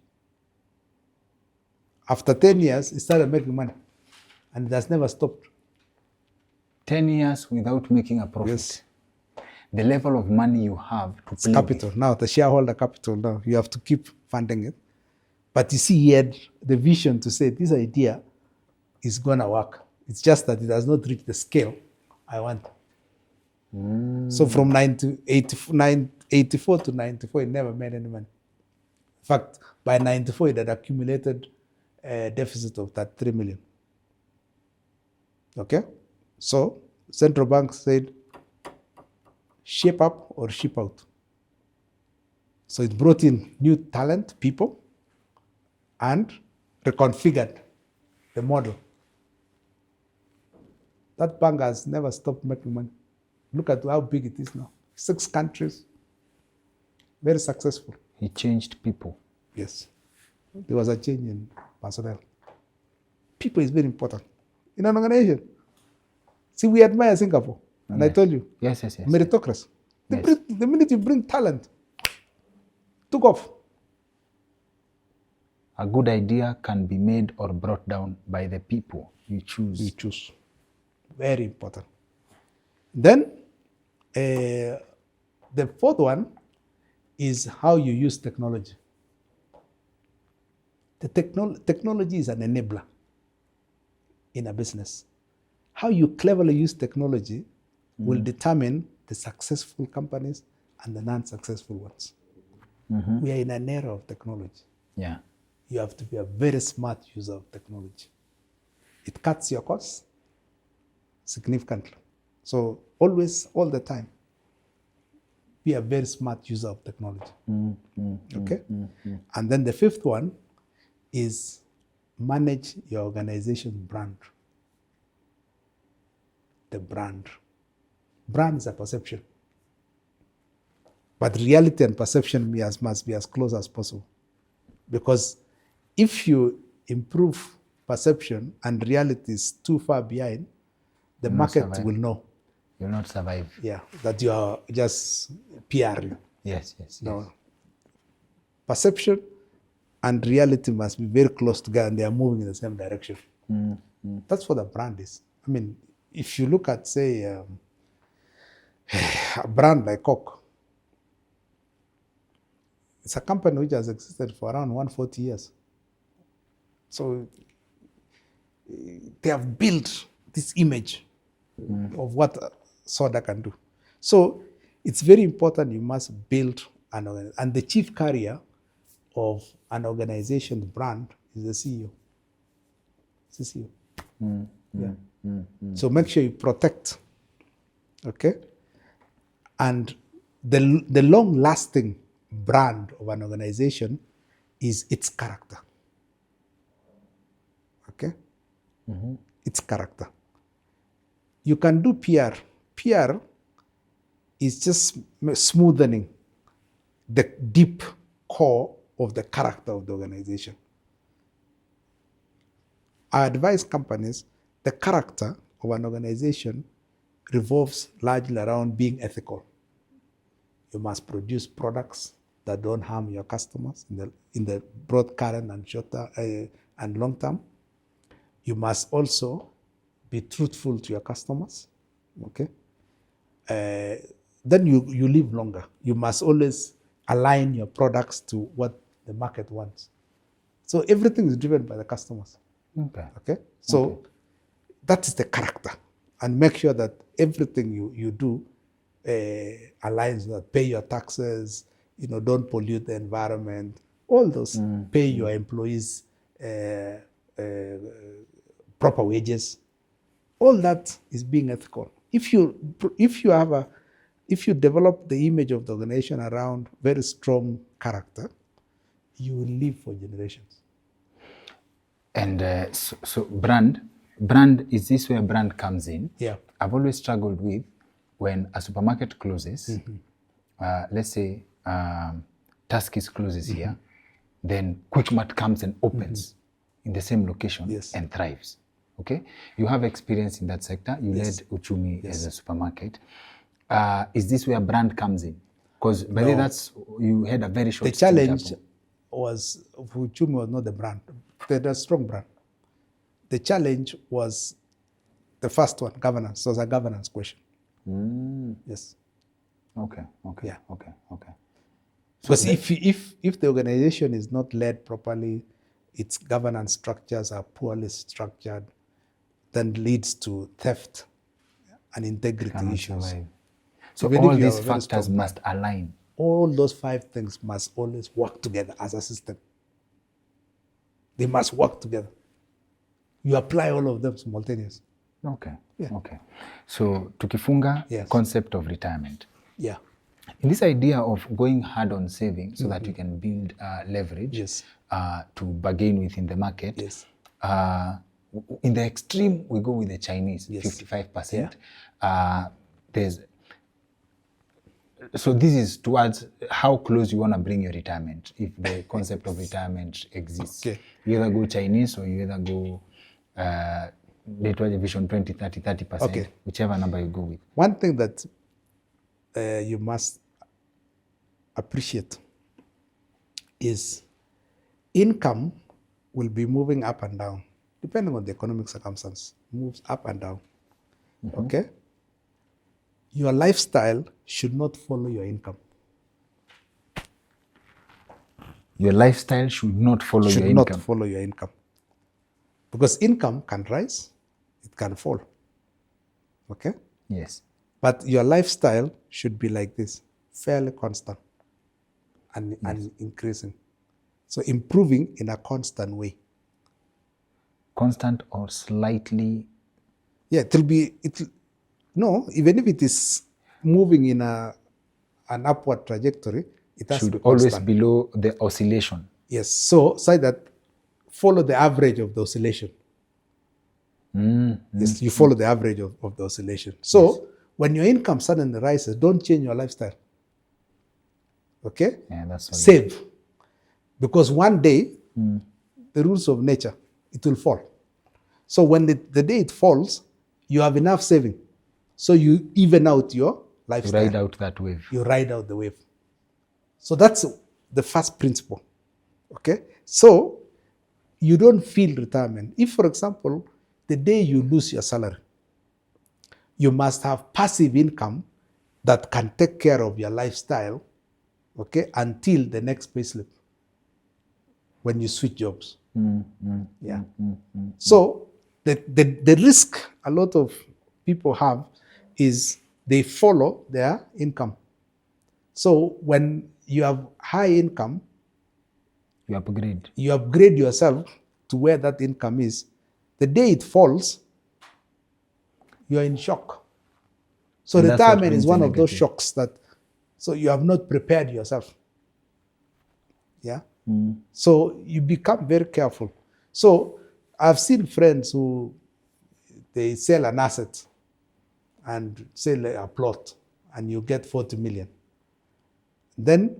After 10 years, he started making money, and it has never stopped. 10 years without making a profit. Yes. The level of money you have to It's play capital. with. Now, the shareholder capital, now you have to keep funding it. But you see, he had the vision to say this idea is going to work. It's just that it has not reached the scale I want. So from 84 to 94, it never made any money. In fact, by 94, it had accumulated a deficit of that 3 million. Okay? So central bank said, shape up or ship out. So it brought in new talent, people, and reconfigured the model. That bank has never stopped making money. Look at how big it is now. 6 countries. Very successful. He changed people. Yes. There was a change in personnel. People is very important in an organization. See, we admire Singapore. And I told you, Yes. meritocracy. Yes. The minute you bring talent, took off. A good idea can be made or brought down by the people you choose. You choose. Very important. Then, the fourth one is how you use technology. The technology is an enabler in a business. How you cleverly use technology will determine the successful companies and the non-successful ones. We are in an era of technology. Yeah. You have to be a very smart user of technology. It cuts your costs significantly. So always, all the time, be a very smart user of technology. Okay? And then the fifth one is manage your organization's brand. The brand. Brand is a perception. But reality and perception must be as close as possible. Because if you improve perception and reality is too far behind, the market will know. You'll not survive. Yeah, that you are just PR. Yes. No. Perception and reality must be very close together, and they are moving in the same direction. That's what a brand is. I mean, if you look at, say, a brand like Coke, it's a company which has existed for around 140 years. So they have built this image of what soda can do. So it's very important you must build an organization. And the chief carrier of an organization's brand is the CEO. It's the CEO. So make sure you protect, okay? And the long-lasting brand of an organization is its character. Okay? Its character. You can do PR. PR is just smoothing the deep core of the character of the organization. I advise companies, the character of an organization revolves largely around being ethical. You must produce products that don't harm your customers in the broad, current, and short and long term. You must also be truthful to your customers. Okay. Then you live longer. You must always align your products to what the market wants. So everything is driven by the customers. Okay. So that is the character, and make sure that everything you do aligns with that. Pay your taxes, don't pollute the environment, all those, pay your employees proper wages. All that is being ethical. If you develop the image of the organization around very strong character, you will live for generations. And so brand, is this where brand comes in? Yeah. I've always struggled with when a supermarket closes, let's say Tuskys closes here, then Quickmart comes and opens in the same location and thrives. Okay? You have experience in that sector. You led Uchumi as a supermarket. Is this where brand comes in? Because by the way, you had a very short The challenge was, Uchumi was not the brand. They had a strong brand. The challenge was the first one, governance. It was a governance question. Yes. Okay. Yeah. Okay. Because if the organization is not led properly, its governance structures are poorly structured, then leads to theft and integrity issues. Survive. So all these factors must align. All those 5 things must always work together as a system. They must work together. You apply all of them simultaneously. Okay. Yeah. Okay. So tukifunga, concept of retirement. Yeah. In this idea of going hard on saving so that you can build leverage to bargain within the market, in the extreme, we go with the Chinese, 55%. So this is towards how close you want to bring your retirement, if the concept of retirement exists. Okay. You either go Chinese or you either go Vision 2030, 30%, whichever number you go with. One thing that you must appreciate is income will be moving up and down, depending on the economic circumstance, moves up and down. Okay? Your lifestyle should not follow your income. Your lifestyle should not follow your income. Should not follow your income. Because income can rise, it can fall. Okay? Yes. But your lifestyle should be like this, fairly constant and increasing. So improving in a constant way. Constant or slightly? Yeah, no, even if it is moving in an upward trajectory, it has to be always constant. Below the oscillation. Yes, so that follow the average of the oscillation. Yes, you follow the average of the oscillation. So when your income suddenly rises, don't change your lifestyle. Okay? Yeah, that's what save. Because one day, the rules of nature, it will fall. So when the day it falls, you have enough saving. So you even out your lifestyle. You ride out that wave. You ride out the wave. So that's the first principle. Okay? So, you don't feel retirement. If, for example, the day you lose your salary, you must have passive income that can take care of your lifestyle, okay, until the next payslip when you switch jobs. Yeah. So the risk a lot of people have is they follow their income. So when you have high income, You upgrade. you upgrade yourself to where that income is. The day it falls, you're in shock. So And that's what retirement brings is the one of those negative. shocks that, so you have not prepared yourself. Yeah. So you become very careful. So I've seen friends who they sell an asset and sell a plot and you get 40 million. Then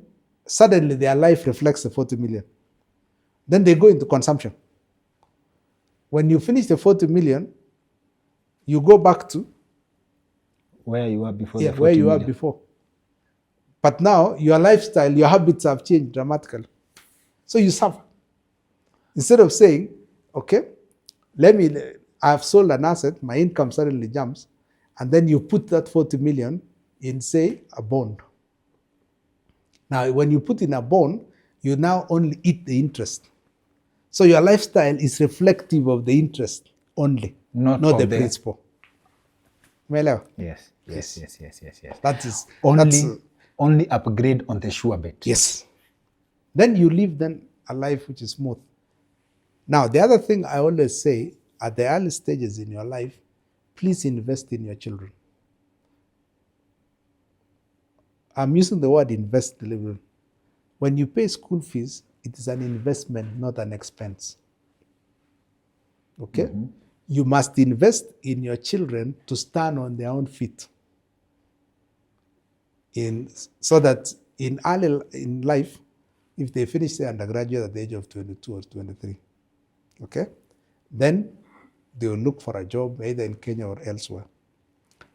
suddenly their life reflects the 40 million. Then they go into consumption. When you finish the 40 million, you go back to Where you were before the 40 where you were million. before. But now your lifestyle, your habits have changed dramatically. So you suffer. Instead of saying, okay, I've sold an asset, my income suddenly jumps, and then you put that 40 million in, say, a bond. Now, when you put in a bond, you now only eat the interest. So your lifestyle is reflective of the interest only, Not not of the the- principal. Well, Yes. that is Only upgrade on the sure bet. yes. Then you live a life which is smooth. Now, the other thing I always say, at the early stages in your life, please invest in your children. I'm using the word invest deliberately. When you pay school fees, it is an investment, not an expense. Okay? You must invest in your children to stand on their own feet. So that in life, if they finish their undergraduate at the age of 22 or 23, okay, then they will look for a job either in Kenya or elsewhere.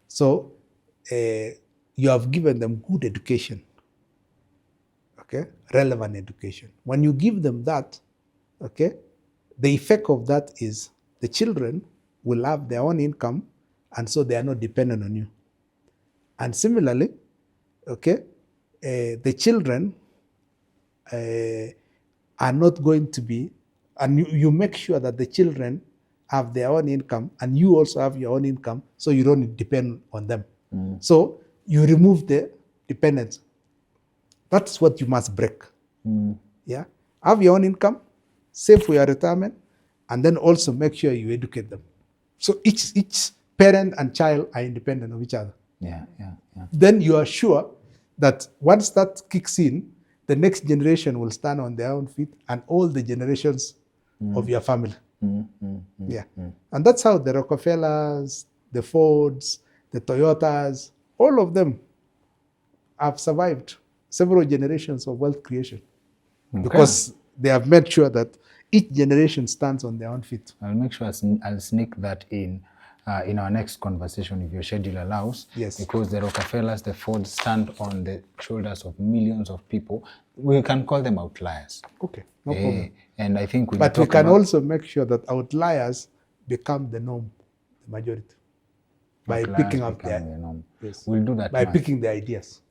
So you have given them good education, okay, relevant education. When you give them that, okay, the effect of that is the children will have their own income, and so they are not dependent on you. And similarly, okay, the children are not going to be, and you make sure that the children have their own income and you also have your own income, so you don't depend on them. So you remove the dependence. That's what you must break. Yeah, have your own income, save for your retirement, and then also make sure you educate them. So each parent and child are independent of each other. Yeah. Then you are sure that once that kicks in, the next generation will stand on their own feet, and all the generations of your family. Yeah. And that's how the Rockefellers, the Fords, the Toyotas, all of them have survived several generations of wealth creation. Okay. Because they have made sure that each generation stands on their own feet. I'll make sure I'll sneak that in our next conversation, if your schedule allows. Yes. Because the Rockefellers, the Fords stand on the shoulders of millions of people. We can call them outliers. Okay, no problem. And I think But we can also make sure that outliers become the norm, the majority, by picking up the norm. Yes. We'll do that by now. picking the ideas.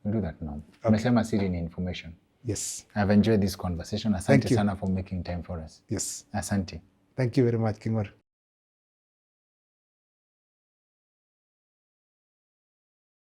We'll do that now. Umesema siri ni information. Yes. I've enjoyed this conversation. Asante Thank you sana for making time for us. Yes. Asante. Thank you very much, King'ori.